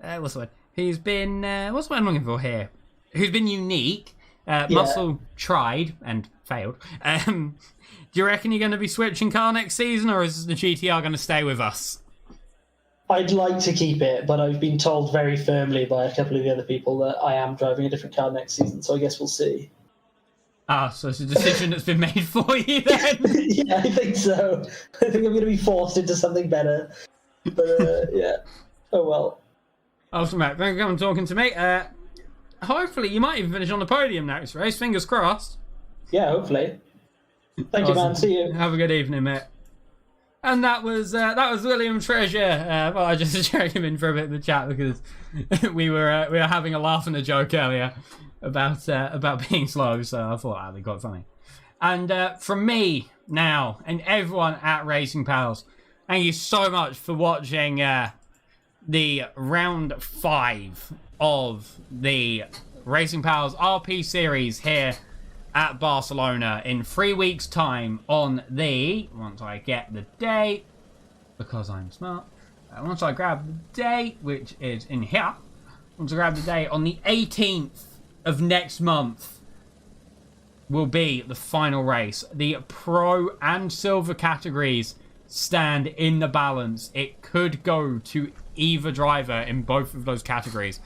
[SPEAKER 1] what's the word? Who's been what's the word I'm looking for here? Who's been unique? Muscle tried and failed. Do you reckon you're going to be switching car next season, or is the GTR going to stay with us?
[SPEAKER 8] I'd like to keep it, but I've been told very firmly by a couple of the other people that I am driving a different car next season, so I guess we'll see.
[SPEAKER 1] Ah, so it's a decision that's been made for you then?
[SPEAKER 8] Yeah, I think so. I think I'm going to be forced into something better. But, yeah. Oh, well.
[SPEAKER 1] Awesome, Matt. Thanks for coming and talking to me. Hopefully, you might even finish on the podium next race. Fingers crossed.
[SPEAKER 8] Yeah, hopefully. Thank you, man. See you.
[SPEAKER 1] Have a good evening, mate. And that was William Treasure. Well, I just dragged him in for a bit of a chat because we were having a laugh and a joke earlier about being slow, so I thought that'd be quite funny. And from me now and everyone at Racing Pals, thank you so much for watching the round 5 of the Racing Pals RP Series here at Barcelona in 3 weeks' time on the, once I get the date, because I'm smart, once I grab the date, which is in here, once I grab the date on the 18th of next month will be the final race. The pro and silver categories stand in the balance. It could go to either driver in both of those categories.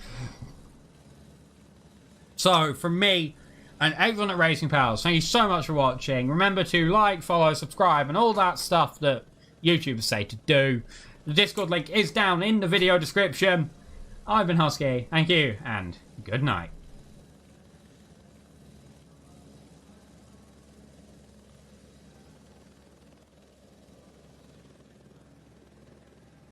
[SPEAKER 1] So, from me and everyone at Racing Pals, thank you so much for watching. Remember to like, follow, subscribe, and all that stuff that YouTubers say to do. The Discord link is down in the video description. I've been Husky. Thank you, and good night.